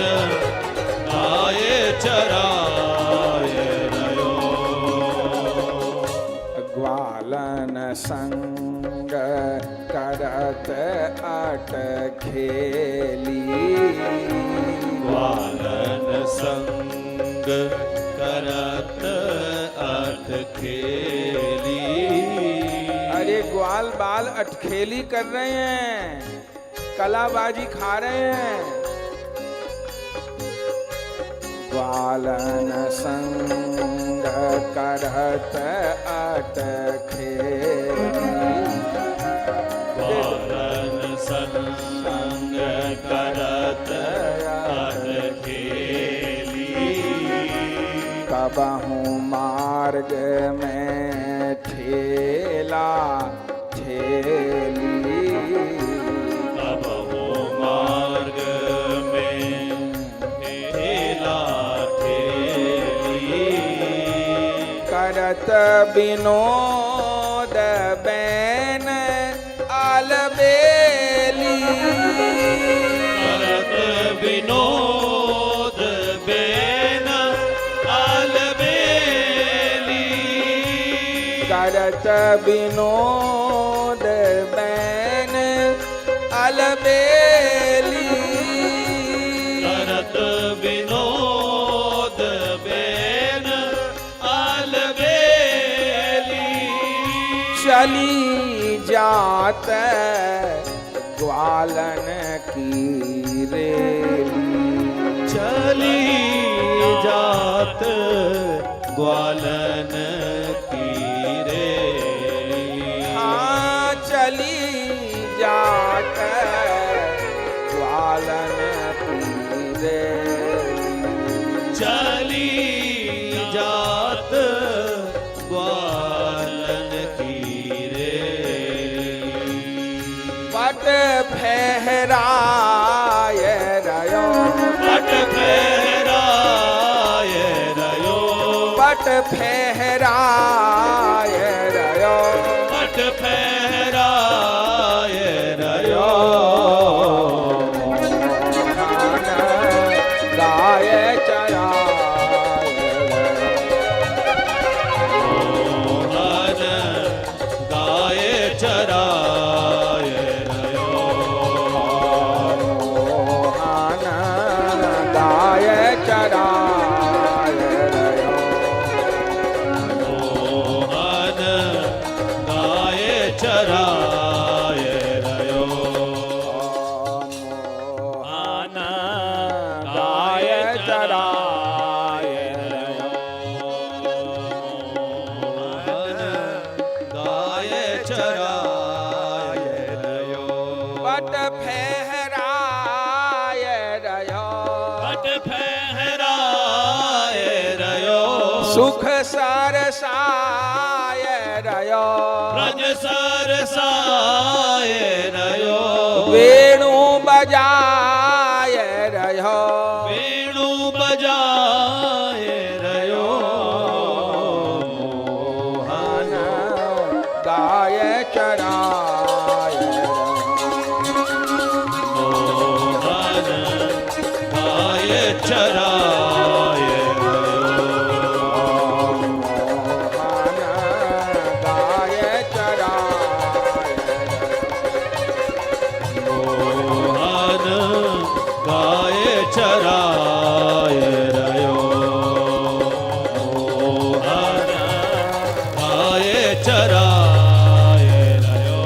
गाय चराए रयो ग्वालन संग करत अट खेली ग्वालन संग करत अट खेली अरे ग्वाल बाल अटखेली कर रहे हैं, कलाबाजी खा रहे हैं। ग्वालन संग करत अट खेली ग्वालन संग करत अट खेली कबहू मार्ग में ठेला ठेली कबहू मार्ग में ठेला ठेली करत विनोद बैन अलबेली करत विनोद बेन अलबेली करत विनोद बैन अलबेली, करत विनोद बेन अलबेली, चली जात ग्वालन की रेली, चली जात ग्वालन की रेली, हाँ चली जात ग्वालन की रेली, चली जात ग्वालन की रेली, पट फहराय रयो, पट फहराय रयो, पट फहराय रयो, पट फहराय रयो, मोहन गाय चराय मोहन गाय चराय रयो, मोहन गाय चराय रयो, मोहन गाय चराय रयो, मोहन गाय चराय रयो, मोहन गाय चराय रयो, पट फहराय रयो, पट फहराय रयो, सुख सरसाय रयो, ब्रज सरसाय रयो, वेणु बजाय रयो, वेणु बजाय रयो, मोहन गाय चराय मोहन गाय चराय मोहन गाय चराय मोहन गाय चराय रयो, मोहन गाय चराय रयो,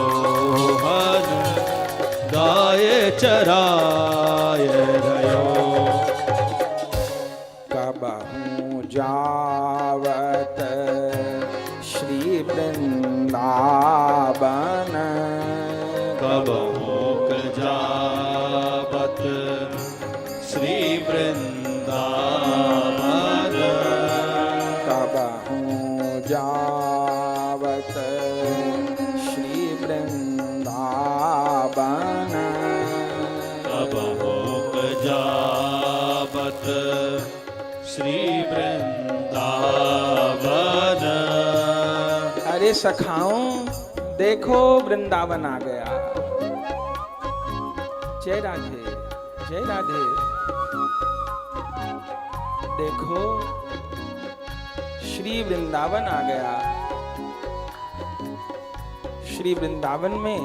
मोहन गाय चराय रयो, कबहूँ जावत श्री वृंदावन, कबहूँ जावत श्री वृंदावन, कबहूँ जावत श्री वृंदावन, कबहूँ जावत श्री वृंदावन, अरे सखाओं देखो वृंदावन आ गया। जय राधे जय राधे। देखो श्री वृंदावन आ गया। श्री वृंदावन में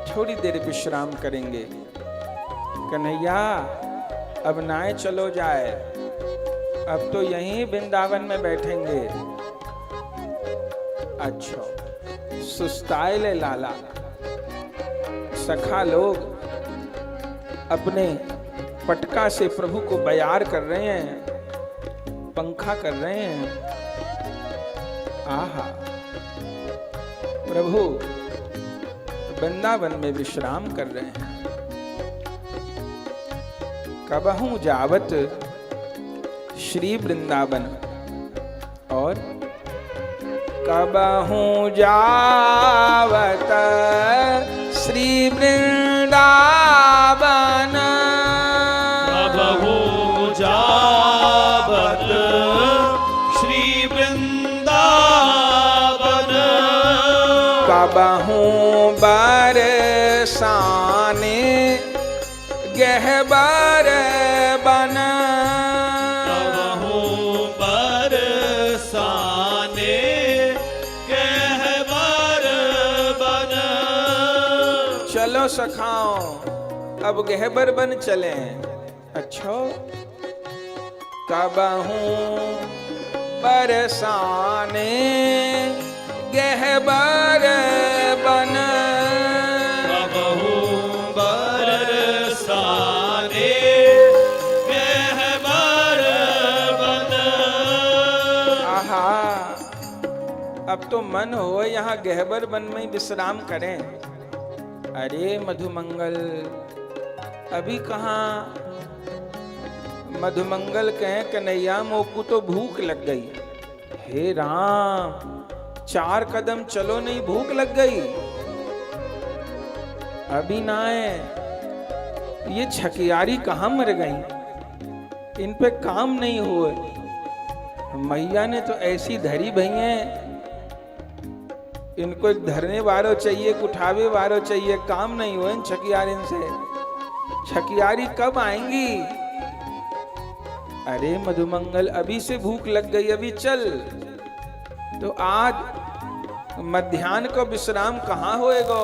थोड़ी देर विश्राम करेंगे। कन्हैया अब नाए चलो जाए, अब तो यहीं वृंदावन में बैठेंगे। अच्छा सुस्ताए ले लाला। सखा लोग अपने पटका से प्रभु को बयार कर रहे हैं, पंखा कर रहे हैं। आहा प्रभु वृंदावन में विश्राम कर रहे हैं। कबहूँ जावत श्री वृंदावन, और कबहूँ जावत श्री वृंदावन, कबहूँ जावत श्री वृंदावन, कबहूँ बरसाने गहबर बन, कबहूँ बरसाने सखाओ अब गहबर बन चले। अच्छा कबहूं बरसाने गहबर बन, कबहूं बरसाने गहबर बन। आहा अब तो मन हो यहाँ गहबर वन में विश्राम करें। अरे मधुमंगल अभी कहाँ? मधुमंगल कहें कन्हैया मोकू तो भूख लग गई। हे राम 4 कदम चलो नहीं भूख लग गई। अभी ना है ये छकियारी कहाँ मर गई, इन पे काम नहीं हुए। मैया ने तो ऐसी धरी भई है, इनको एक धरने वालों चाहिए, एक उठावे वालों चाहिए, काम नहीं हुए इन छकियारिन से। छकियारी कब आएंगी? अरे मधुमंगल अभी से भूख लग गई, अभी चल। तो आज मध्याह्न को विश्राम कहाँ होएगा?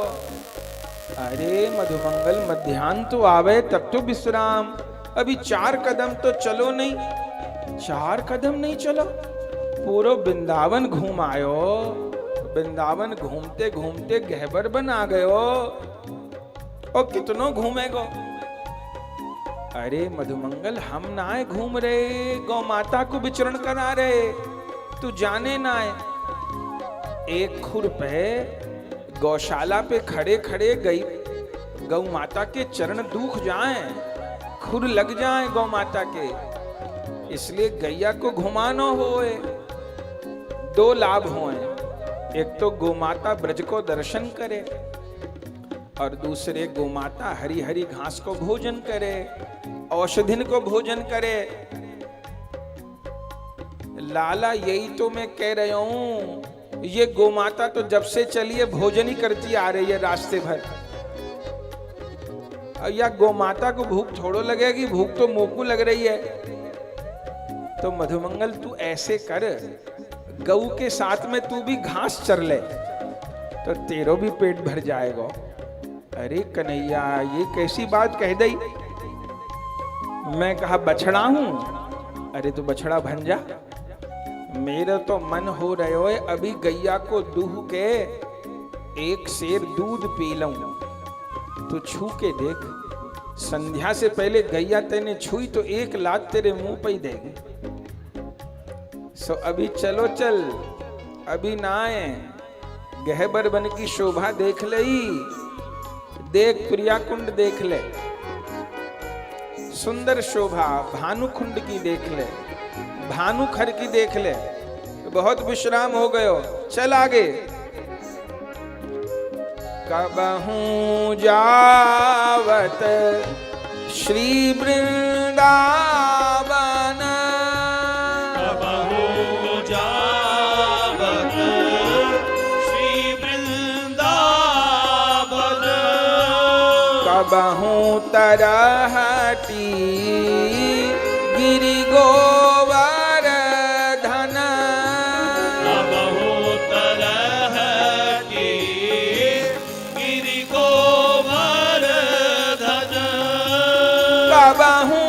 अरे मधुमंगल मध्याह्न तो आवे तब तो विश्राम, अभी 4 कदम तो चलो नहीं। 4 कदम नहीं चलो, पूरा वृंदावन घूम आयो। वृंदावन घूमते घूमते गहबर बन आ गयो, और कितनो घूमेगो? अरे मधुमंगल हम ना आए घूम रहे, गौ माता को विचरण करा रहे, तू जाने ना है। एक खुर पे गौशाला पे खड़े खड़े गई गौ माता के चरण दुख जाएं, खुर लग जाएं गौ माता के, इसलिए गैया को घुमानो होए। 2 लाभ होए, एक तो गोमाता ब्रज को दर्शन करे, और दूसरे गोमाता हरी हरी घास को भोजन करे, औषधिन को भोजन करे। लाला यही तो मैं कह रहा हूं, ये गोमाता तो जब से चली है भोजन ही करती आ रही है रास्ते भर। या गोमाता को भूख थोड़ो लगेगी, भूख तो मोकू लग रही है। तो मधुमंगल तू ऐसे कर, गऊ के साथ में तू भी घास चर ले, तो तेरो भी पेट भर जाएगा। अरे कन्हैया ये कैसी बात कह दी? मैं कहा बछड़ा हूं? अरे तू बछड़ा बन जा। मेरा तो मन हो रहे हो अभी गैया को दूह के 1 सेर दूध पी लूं। तू छू के देख, संध्या से पहले गैया तेने छुई तो 1 लात तेरे मुंह पे ही देगी। सो अभी चलो चल, अभी ना आए। गहबर बन की शोभा देख लई, देख प्रिया कुंड देख ले, सुंदर शोभा भानुकुंड की देख ले, भानुखर की देख ले। बहुत विश्राम हो गयो, चल आगे। कबहूं जावत श्री वृंदावन, कबहूं जावत श्री वृंदावन, कबहूं तरहटी गिरि गोवर धन, कबहूं तरहटी गिरि गोवर धन, कबहूं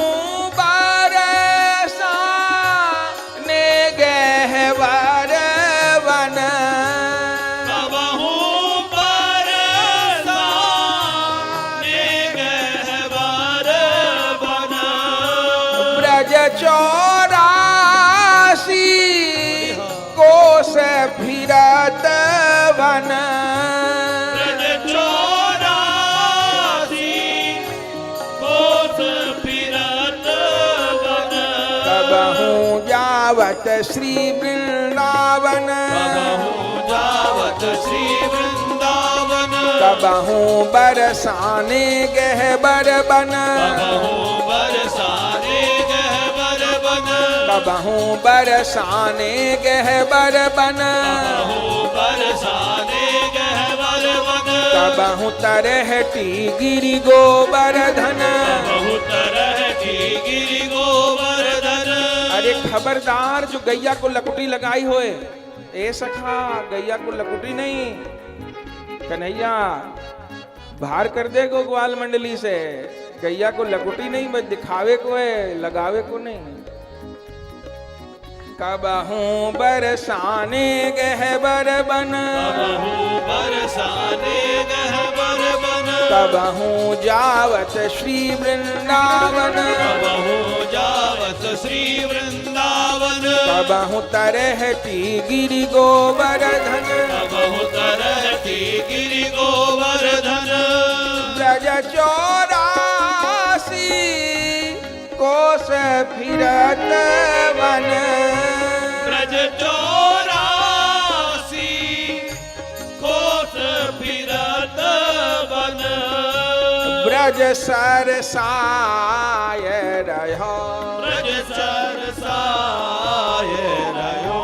बरसाने गहवर वन, कबहूं बरसाने गहवर वन, ब्रज 84 कोस फिरत वन, ब्रज 84 कोस फिरत वन, कबहूं जावत श्री वृंदावन, कबहूं जावत श्री वृंदावन, कबहूं बरसाने गहबर बन, कबहूं बरसाने गहवर वन, कबहूं बरसाने गहबर बन, कबहूं बरसाने गहवर वन, कबहूं तरहटी गिरि गोवर्धन। कबहूं तरहटी गिरि गोवर्धन। अरे खबरदार जो गैया को लकुटी लगाई होए, ए सखा गैया को लकुटी नहीं। कन्हैया बाहर कर देगो ग्वाल मंडली से। गैया को लकुटी नहीं, बस दिखावे को है, लगावे को नहीं। कबहू बरसाने गहबर बन, कबहू बरसाने गहबर बन, कबहू जावत श्री वृंदावन, कबहू जावत श्री वृंदावन, कबहू तरहती गिरि गोवर्धन, कबहू तरहती गिरि गोवर्धन, ब्रज 84 कोस फिरत वन, ब्रज 84 कोस फिरत वन, ब्रज सरसाय रहो, ब्रज सरसाय रहो,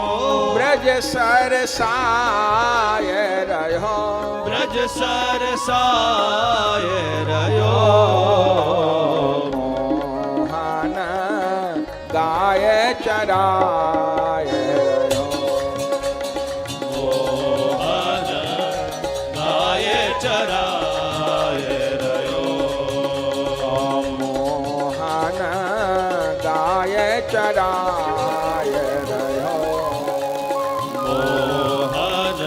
ब्रज सरसाय रहो, ब्रज सरसाय रहो, मोहन गाय चराय रहो, मोहन गाय चराय रहो, मोहन गाय चराय रहो, मोहन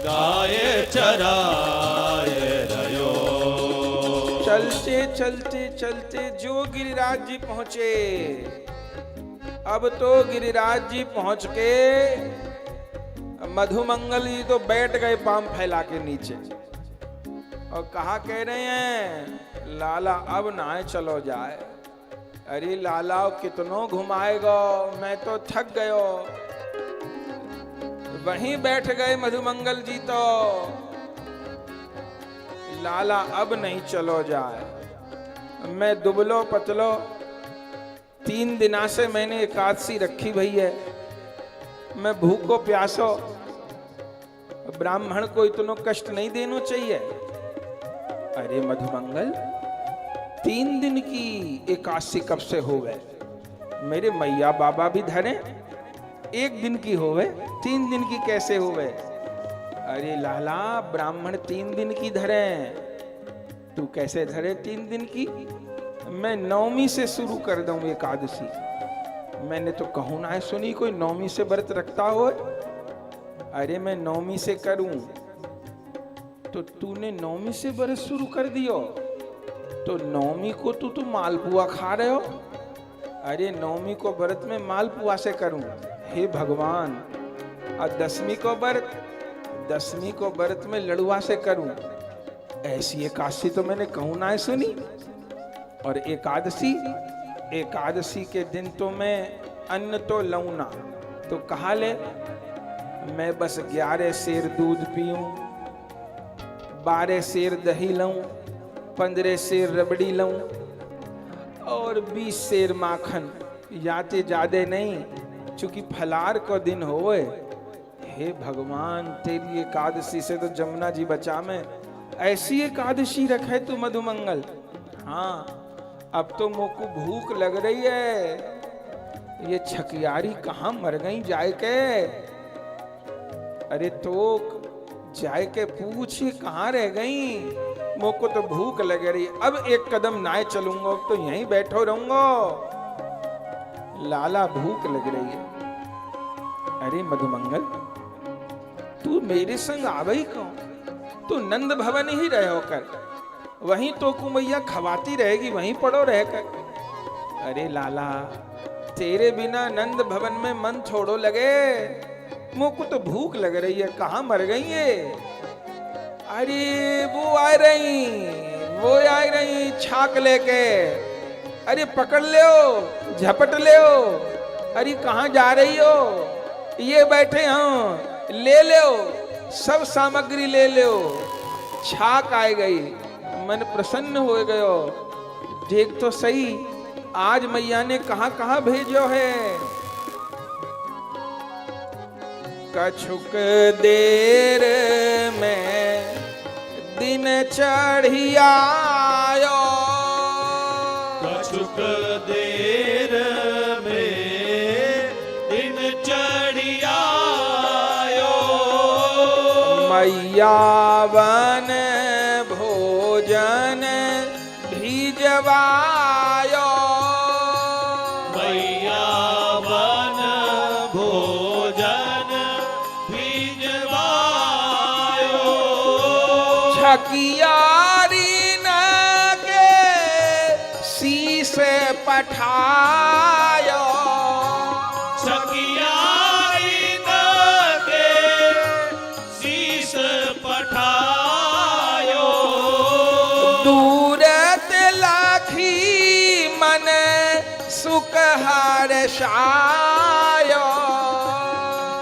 गाय चराय रहो। चलते चलते चलते जो गिरिराज जी पहुंचे। अब तो गिरिराज जी पहुंच के मधुमंगल जी तो बैठ गए पांव फैला के नीचे और कहा कह रहे हैं लाला अब नहाए चलो जाए। अरे लाला कितनों घुमाएगा, मैं तो थक गयो। वहीं बैठ गए मधुमंगल जी तो लाला अब नहीं चलो जाए। मैं दुबलो पतलो 3 दिना से मैंने एकादशी रखी भई है। मैं भूखो प्यासो, ब्राह्मण को इतना कष्ट नहीं देना चाहिए। अरे मधुमंगल 3 दिन की एकादशी कब से हो गए? मेरे मैया बाबा भी धरे 1 दिन की हो गए, 3 दिन की कैसे हो गए? अरे लाला ब्राह्मण 3 दिन की धरे, तू कैसे धरे 3 दिन की? मैं 9वीं से शुरू कर दूं एकादशी। मैंने तो कहूं ना है सुनी कोई 9वीं से व्रत रखता हो। अरे मैं 9वीं से करूं तो तूने 9वीं से व्रत शुरू कर दियो, तो 9वीं को तू मालपुआ खा रहे हो। अरे 9वीं को व्रत में मालपुआ से करूं? हे भगवान, और 10वीं को व्रत, 10वीं को व्रत में लड़ुआ से करूं? ऐसी एकादशी तो मैंने कहूं ना है सुनी। और एकादशी, एकादशी के दिन तो मैं अन्न तो लऊं ना, तो कहा ले मैं बस 11 सेर दूध पीऊं, 12 सेर दही लऊं, 15 सेर रबड़ी लऊं और 20 सेर माखन, याते ज्यादा नहीं, चूंकि फलार को दिन होए। हे भगवान, तेरी एकादशी से तो जमुना जी बचा में। ऐसी एकादशी रखे तू मधुमंगल। हाँ, अब तो मोको भूख लग रही है। ये छकियारी कहाँ मर गई जाए के? अरे तो जाए के पूछ कहाँ रह गई? मोको तो भूख लग रही। अब 1 कदम नाए चलूंगा, अब तो यहीं बैठो रहूंगा। लाला भूख लग रही है। अरे मधुमंगल, तू मेरे संग आवई कौन? तू नंद भवन ही रहे होकर, वहीं तो कुमैया खवाती रहेगी, वहीं पड़ो रहकर। अरे लाला, तेरे बिना नंद भवन में मन थोड़ो लगे। मुझको तो भूख लग रही है, कहाँ मर गई ये? अरे वो आ रही, वो आ रही छाक लेके। अरे पकड़ ले, झपट ले। अरे कहाँ जा रही हो? ये बैठे हैं, ले लो, सब सामग्री ले लो। छाक आ गई, मन प्रसन्न हो गयो। देख तो सही, आज मैया ने कहाँ कहाँ भेजो है। कछुक देर में दिन चढ़ियायो, कछुक देर में दिन चढ़ियायो, मैया बन भोजन भिजवायो मैया वन भोजन भिजवायो छकियारी न के शीस पठायो सखियारी न के शीस पठायो दूरत लाखी मन सुख हर्षायो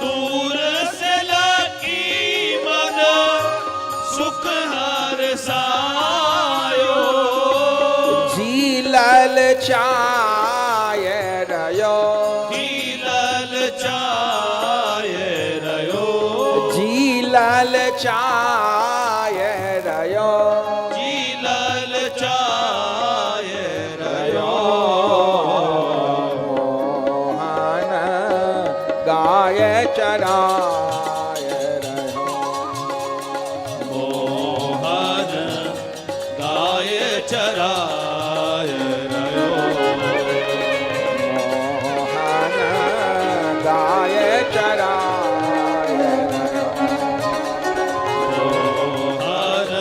दूर से लकी मन सुख हर्षायो झीलल चाय रयो झीलल चाय रयो झीलल चाय रयो झीलल चाय रयो मोहन गाय चराय रयो मोहन गाय चराय रयो मोहन गाय चराय रयो मोहन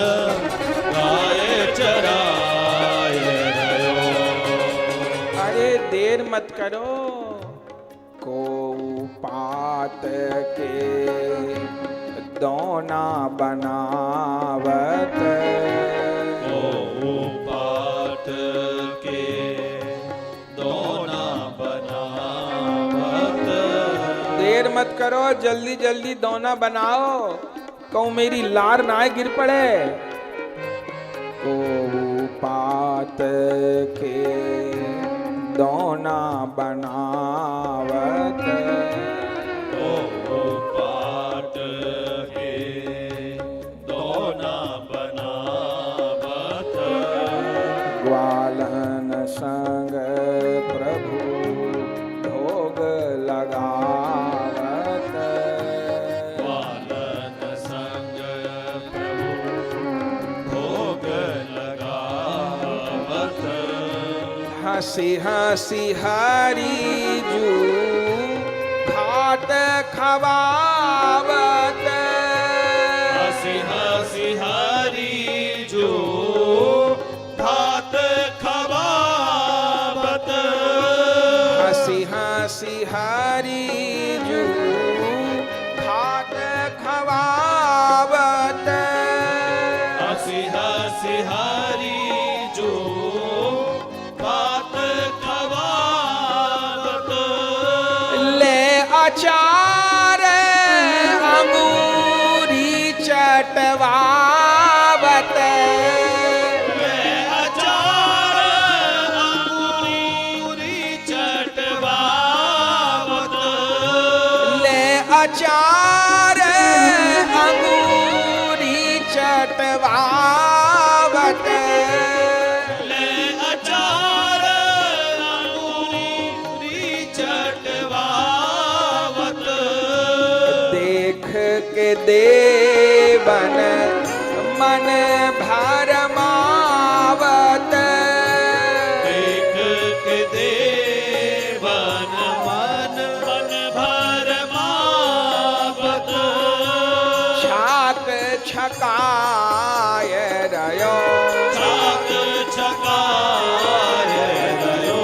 गाय चराय रयो अरे देर मत करो को पात के दोना बनावत ओ पाट के दोना बनावत देर मत करो जल्दी जल्दी दोना बनाओ कहूँ मेरी लार ना गिर पड़े को पात के दोना बनावत ओ पाट के दोना बनावत ग्वालन संग प्रभु भोग लगावत पालन संग प्रभु भोग लगावत हंसी हंसी हरी जू घाट खवावत हसी हसी हरी जो भात खवावत हंसी हंसी हरी जू घाट खवावत हसी हसी हरी जो भात खवावत ले अचार अंगूरी चटवावत अचार अंगूरी चटवावत ले अचार अंगूरी चटवावत ले अचार अंगूरी चटवावत देख के देवन मन भरमावत देख के देवन मन भरमावत छाक छकाय रयो छाक छकाय रयो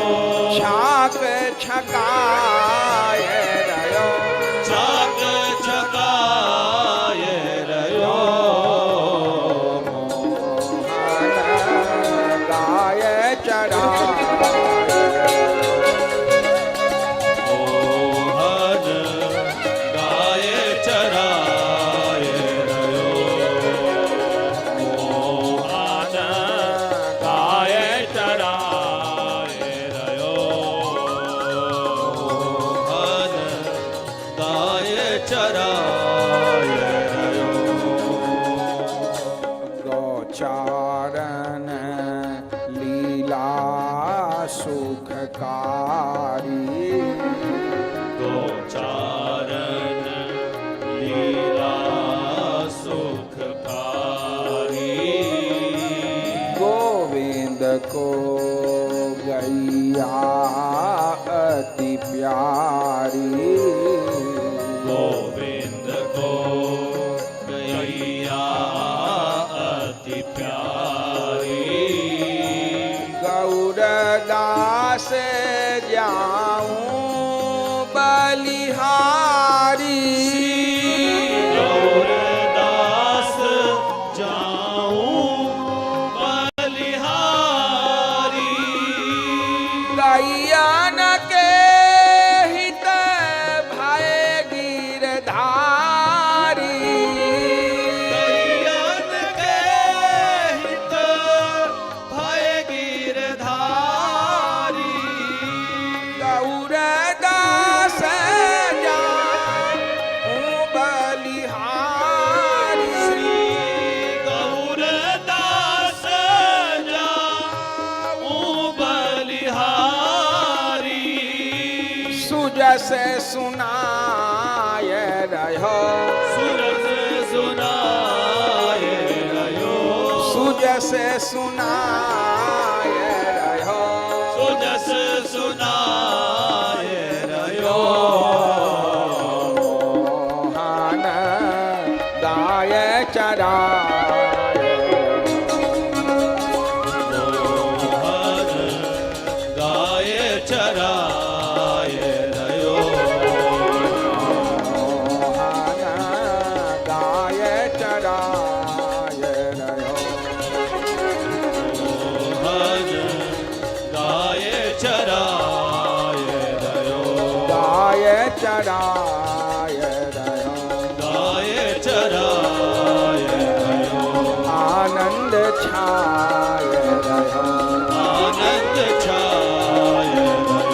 छाक छकाय रयो छाक छकाय रयो मोहन गाय चराय मोहन गाय चराय रयो मोहन गाय चराय रयो मोहन गाय चराय रयो गौचारन लीला सुखकारी गोचारण लीला सुखकारी गोविंद को बलिहारी गौरदास जाऊं बलिहारी गैया न के हित भय गिरधारी गैयन के हित भय गिरधारी गौरदास जाऊं बलिहारी श्री गौरदास जाऊं बलिहारी सुजस सुनाय रहो सुरस सुनाए रहो सुजस सुनाय रहो सुजस सुनाए रहो मोहन गाय चराय मोहन गाय चराए रहो मोहन गाय चराय रहो मोहन गाय चराए रहो गाय चराय रहो गाय चराए रहो आनंद छाय रहो आनंद छाए रहो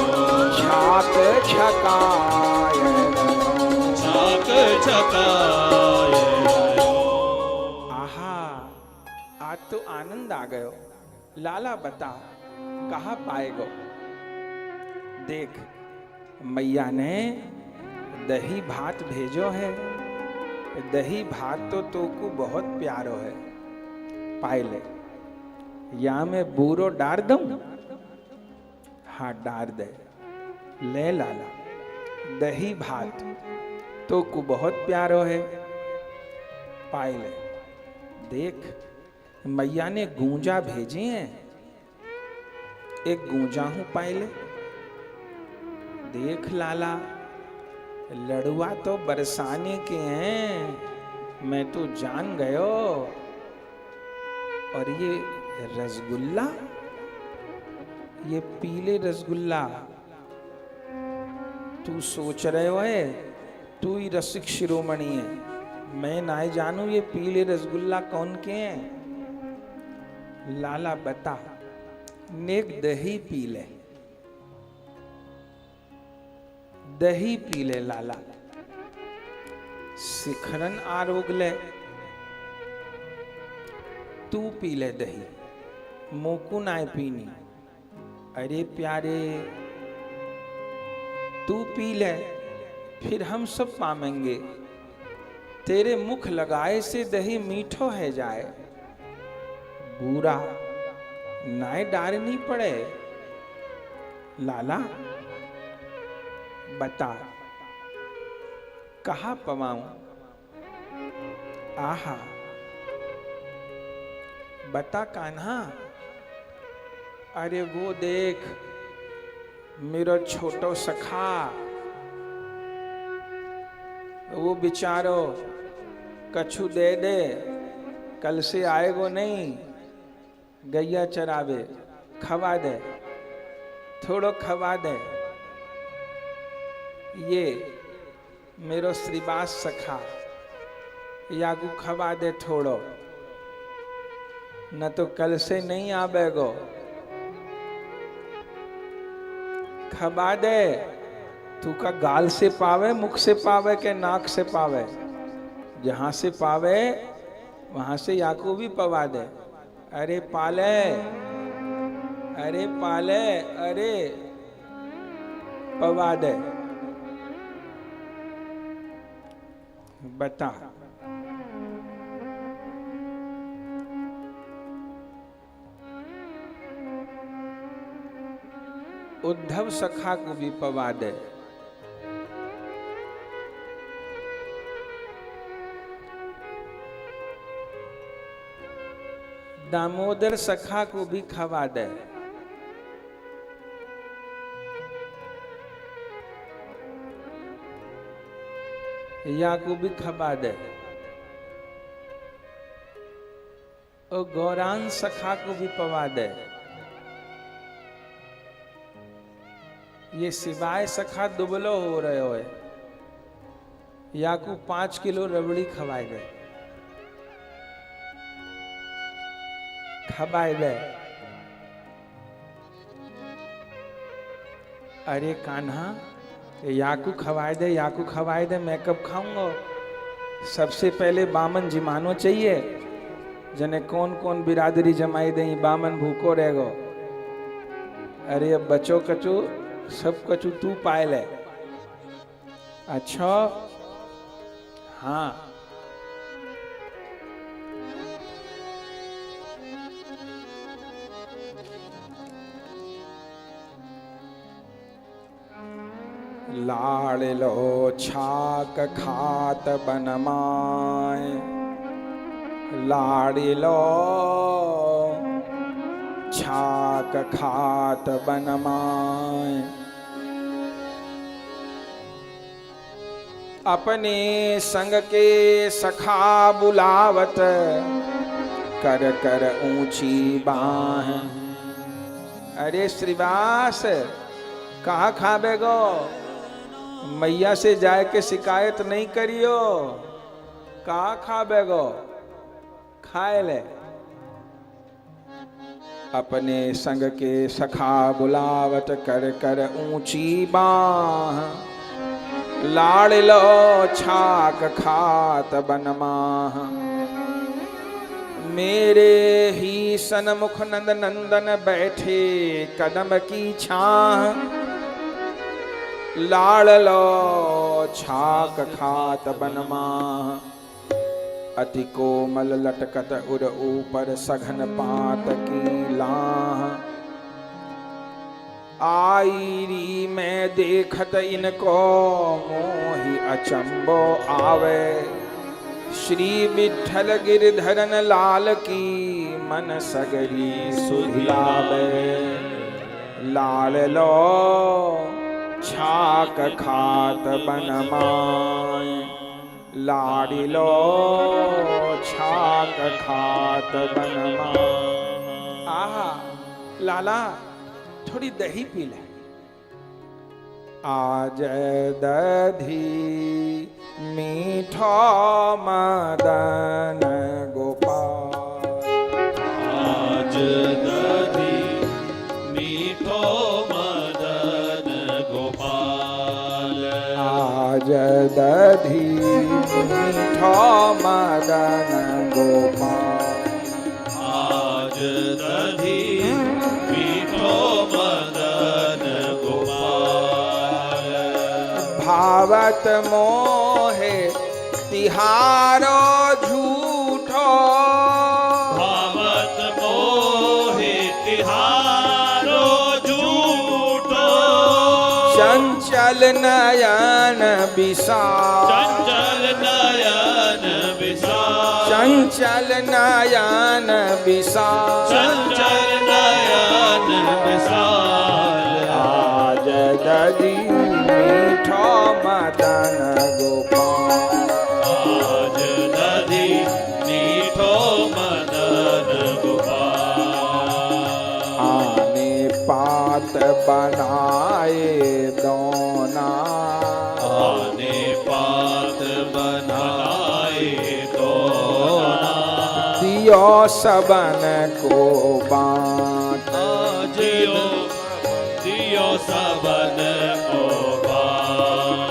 छाक छकाय रहो छाक छकाए रहो आहा आज तो आनंद आ गयो लाला बता कहाँ पाएगो देख मैया ने दही भात भेजो है दही भात तो तोकू बहुत प्यारो है पाए ले या मैं बूरो डार दूं हाँ डार दे ले लाला दही भात तोकू बहुत प्यारो है पाए ले देख मैया ने गूंजा भेजे हैं एक गूंजा हूं पाए ले देख लाला लड़ुआ तो बरसाने के हैं मैं तो जान गयो और ये रसगुल्ला ये पीले रसगुल्ला तू सोच रहे हो है तू ही रसिक शिरोमणि है मैं ना जानू ये पीले रसगुल्ला कौन के हैं लाला बता नेक दही पी ले दही पी ले लाला शिखरन आरोग ले तू पी ले दही मोकू नाय पीनी अरे प्यारे तू पी ले फिर हम सब पामेंगे तेरे मुख लगाए से दही मीठो है जाए बुरा नाय डारनी पड़े लाला बता कहाँ पवाऊं आहा बता कान्हा अरे वो देख मेरा छोटो सखा वो बेचारो कछु दे दे कल से आएगो नहीं गैया चरावे खवा दे थोड़ो खवा दे ये मेरो श्रीवास सखा यागू खवा दे थोड़ो न तो कल से नहीं आवेगो खवा दे तू का गाल से पावे मुख से पावे के नाक से पावे जहां से पावे वहां से याकू भी पवा दे अरे पाले अरे पाले अरे पवा दे बता उद्धव सखा को भी पवा दे दामोदर सखा को भी खवा दे या को भी खबा दे और गौरान सखा को भी पवा दे। ये सिवाय सखा दुबलो हो रहे हो या को 5 किलो रबड़ी खवाए दे, खवाए दे। अरे कान्हा याकू खवाए दे, याकू खवाए दे, मैं कब खाऊंगा? सबसे पहले बामन जिमानो चाहिए, जने कौन कौन बिरादरी जमाई दे, बामन भूखो रहेगो। अरे अब बचो कचू सब कचू तू पाए ले। अच्छा हाँ लाड़ लो छाक खात बनमाय, लाड़ लो छाक खात बनमाय। अपने संग के सखा बुलावत, कर कर ऊंची बाह। अरे श्रीवास कहाँ खाबेगो? मैया से जाए के शिकायत नहीं करियो, कहाँ खाबेगो? खाए ले। अपने संग के सखा बुलावत, कर कर ऊंची बाह। लाड़ लो छाक खात बनमाह। मेरे ही सन्मुख नंद नंदन बैठे कदम की छाह। लाड़ लो छाक खात बनमाह। अति कोमल लटकत उर ऊपर सघन पात की लाह। आईरी में देखत इनको मोहि अचंबो आवे। श्री विठ्ठल गिरधरन लाल की मन सगरी सुधिलावे। लाल लो छाक खात बनमाय। लाड़ी लो छाक खात बनमाय। आहा लाला थोड़ी दही पी ले। आज दधी मीठो मदन गोपाल। आज दधी मीठो मदन गोपाल। आज दधी मीठो मदन गोपाल। आज दधी मीठो मदन गोपाल। भावत मोहे तिहारो झूठो। भावत मोहे तिहारो झूठो। चंचल नयन विशाल। चंचल नयन विशाल। चंचल नयन विशाल। चंचल नयन विशाल। आज दधी मीठो मदन गोपाल। आज दधी मीठो मदन गोपाल। आने पात बनाए दोना। आने पात बनाए दोना। दियो सबन को बाँट। जियो दियो सबन को बाँट।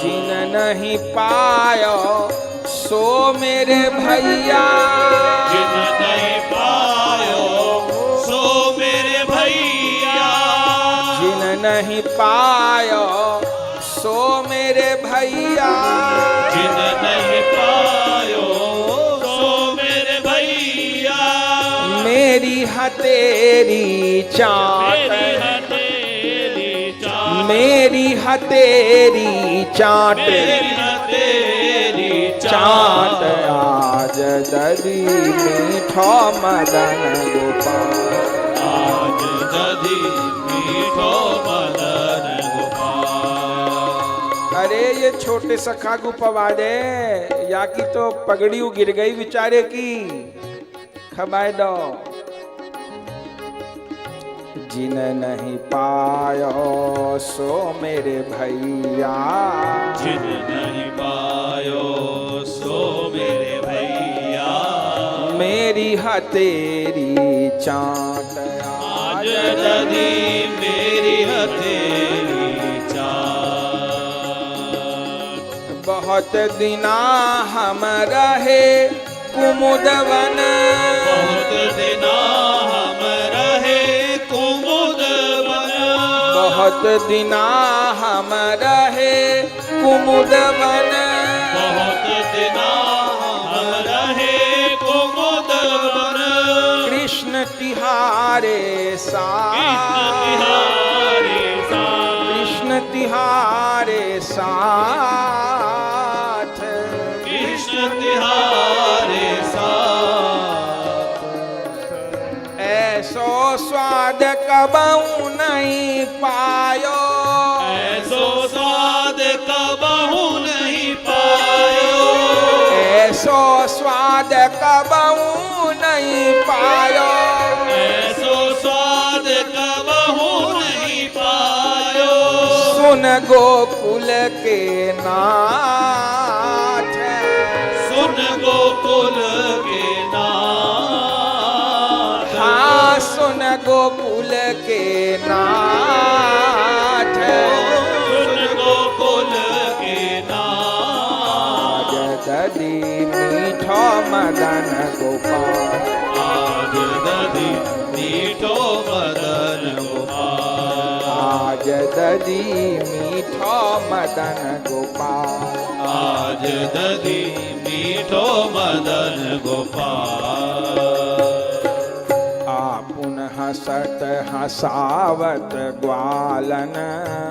जिन नहीं पायो सो मेरे भैया। जिन नहीं पायो सो मेरे भैया। जिन नहीं पायो सो मेरे भैया। जिन नहीं पायो सो मेरे भैया। मेरी हथेरी चाट। हथेरी चाट। मेरी हथेरी चाट। मेरी हथेरी चाट। आज दधी मीठो मदन गोपाल। आज दधी मीठो मदन गोपाल। अरे ये छोटे सखा को पवा दे, या की तो पगड़ी गिर गई बेचारे की, खबाए दो। जिन नहीं पायो सो मेरे भैया, जिन नहीं पायो सो मेरे भैया, मेरी हथेरी चाट आज दधी मेरी हथेली चाट। बहुत दिना हम रहे कुमुदवन, बहुत दिना हम रहे कुमुदवन, बहुत दिना हम रहे कुमुदवन, बहुत दिना हम रहे कुमुदवन। कृष्ण तिहारे साथ, कृष्ण तिहारे साथ, कृष्ण तिहारे साथ, कृष्ण तिहारे साथ। ऐसो स्वाद कबहू नहीं पायो, ऐसो स्वाद कबहू नहीं पायो, ऐसो स्वाद कबहू नहीं पायो, ऐसो स्वाद कबहू नहीं पायो। सुन गोकुल के नाथ, सुन गोकुल के नाथ, हाँ सुन गोकुल के नाथ, सुन गोकुल के नाथ। आज दधी मीठो मदन गोपाल, आज दधी मीठो मदन गोपाल, आज दधी मीठो मदन गोपाल, आज दधी मीठो मदन गोपाल। आपुन हसत हसावत ग्वालन,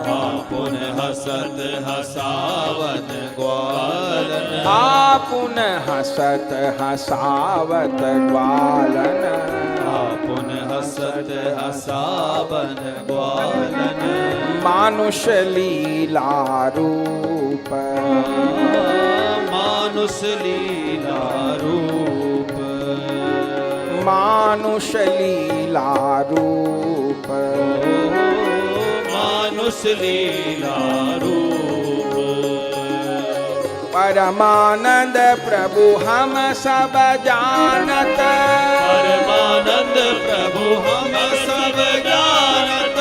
आपुन हसत हसावत ग्वालन, आपुन हसत हसावत ग्वालन, आपुन हसत हसावन ग्वालन। मानुष लीला रूप, मानुष लीला रूप, मानुष लीला रूप, मानुष लीला रूप। परमानंद प्रभु हम सब जानत, परमानंद प्रभु हम सब जानत,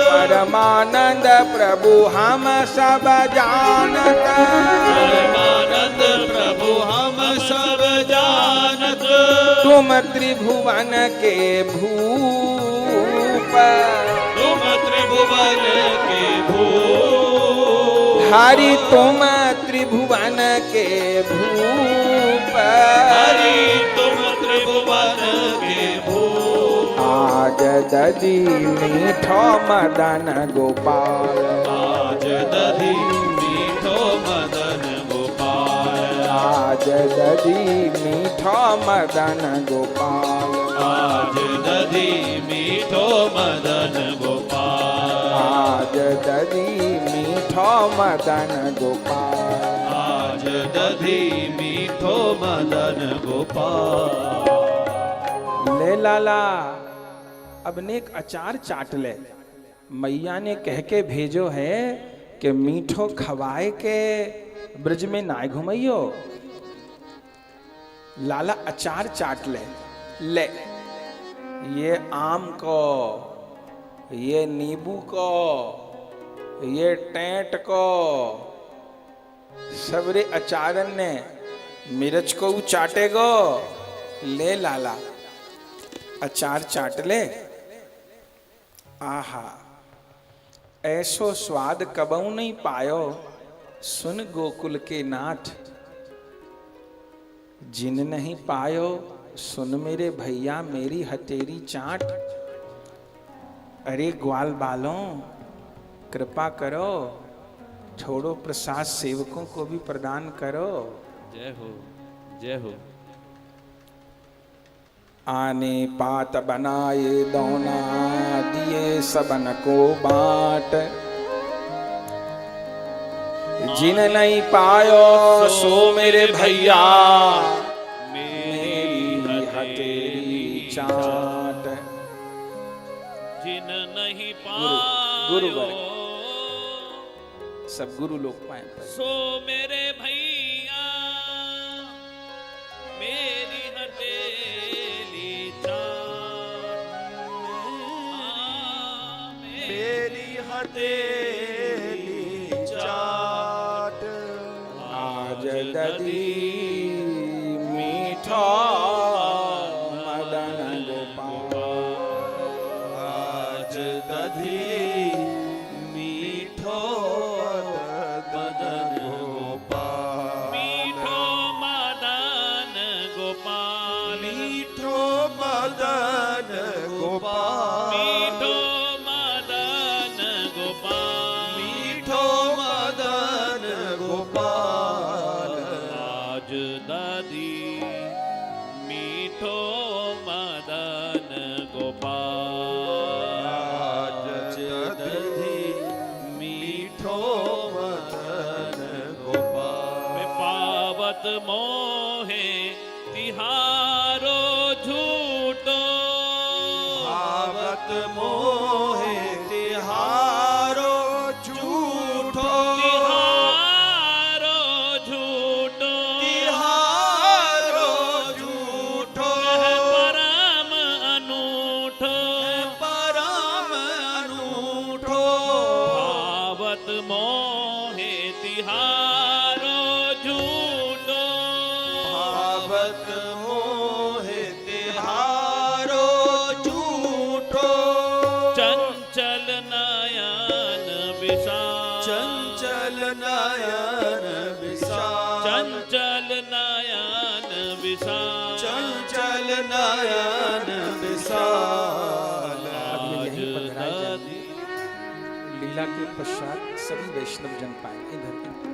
परमानंद प्रभु हम सब जानत, परमानंद प्रभु हम सब जानत। तुम त्रिभुवन के भूप, तुम त्रिभुवन के भूप, हरि तुम त्रिभुवन के भूप, हरि तुम त्रिभुवन के भूप। आज दधी मीठो मदन गोपाल, आज दधी मीठो मदन गोपाल, आज दधी मीठो मदन गोपाल, आज दधी मीठो मदन गोपाल, आज दधी मीठो मदन गोपाल। आज दधी मीठो मदन गोपाल। ले लाला अब नेक अचार चाट ले, मैया ने कह के भेजो है कि मीठो खवाए के ब्रज में ना घुमैयो। लाला अचार चाट ले, ले ये आम को, ये नींबू को, ये टेंट को, सबरे अचारन ने मिर्च को चाटेगो। ले लाला अचार चाट ले। आहा ऐसो स्वाद कबहू नहीं पायो, सुन गोकुल के नाथ। जिन नहीं पायो सुन मेरे भैया मेरी हथेरी चाट। अरे ग्वाल बालों कृपा करो, छोड़ो प्रसाद सेवकों को भी प्रदान करो। जय हो, जय हो। आने पात बनाए दौना दिए सबन को बाँट। जिन नहीं पायो सो मेरे भैया मेरी हथेली चाट। जिन नहीं गुरु पायो सब गुरु लोग पाए सो मेरे भैया मेरी हथेली चाट। मेरी हथेली चाट। आज दधी मीठा मदन गोपाल। आज दधी मीठो मदन गोपाल। मीठो मदन गोपाल। मीठो मदन गोपाल। मीठो मदन गोपाल। मीठो मदन गोपाल। आज दादी मीठो मदन गोपाल। आज दधी मीठो मदन गोपाल। में पावत मोहे तिहारो झूठो। भावत मोहे तिहारो झूठो। तिहारो झूठो। तिहारो झूठो। परम अनूठो। परम अनूठो। भावत मोहे तिहारो झूठो। भावत मोहे तिहारो झूठो। चंचल नयन विशाल। चंचल नयन विशाल। चंचल नयन विशाल। चंचल नयन विशाल। अब ये यहीं पर धराई आज जाएगी। लीला के पश्चात सभी वैष्णव जन पाएंगे धरती।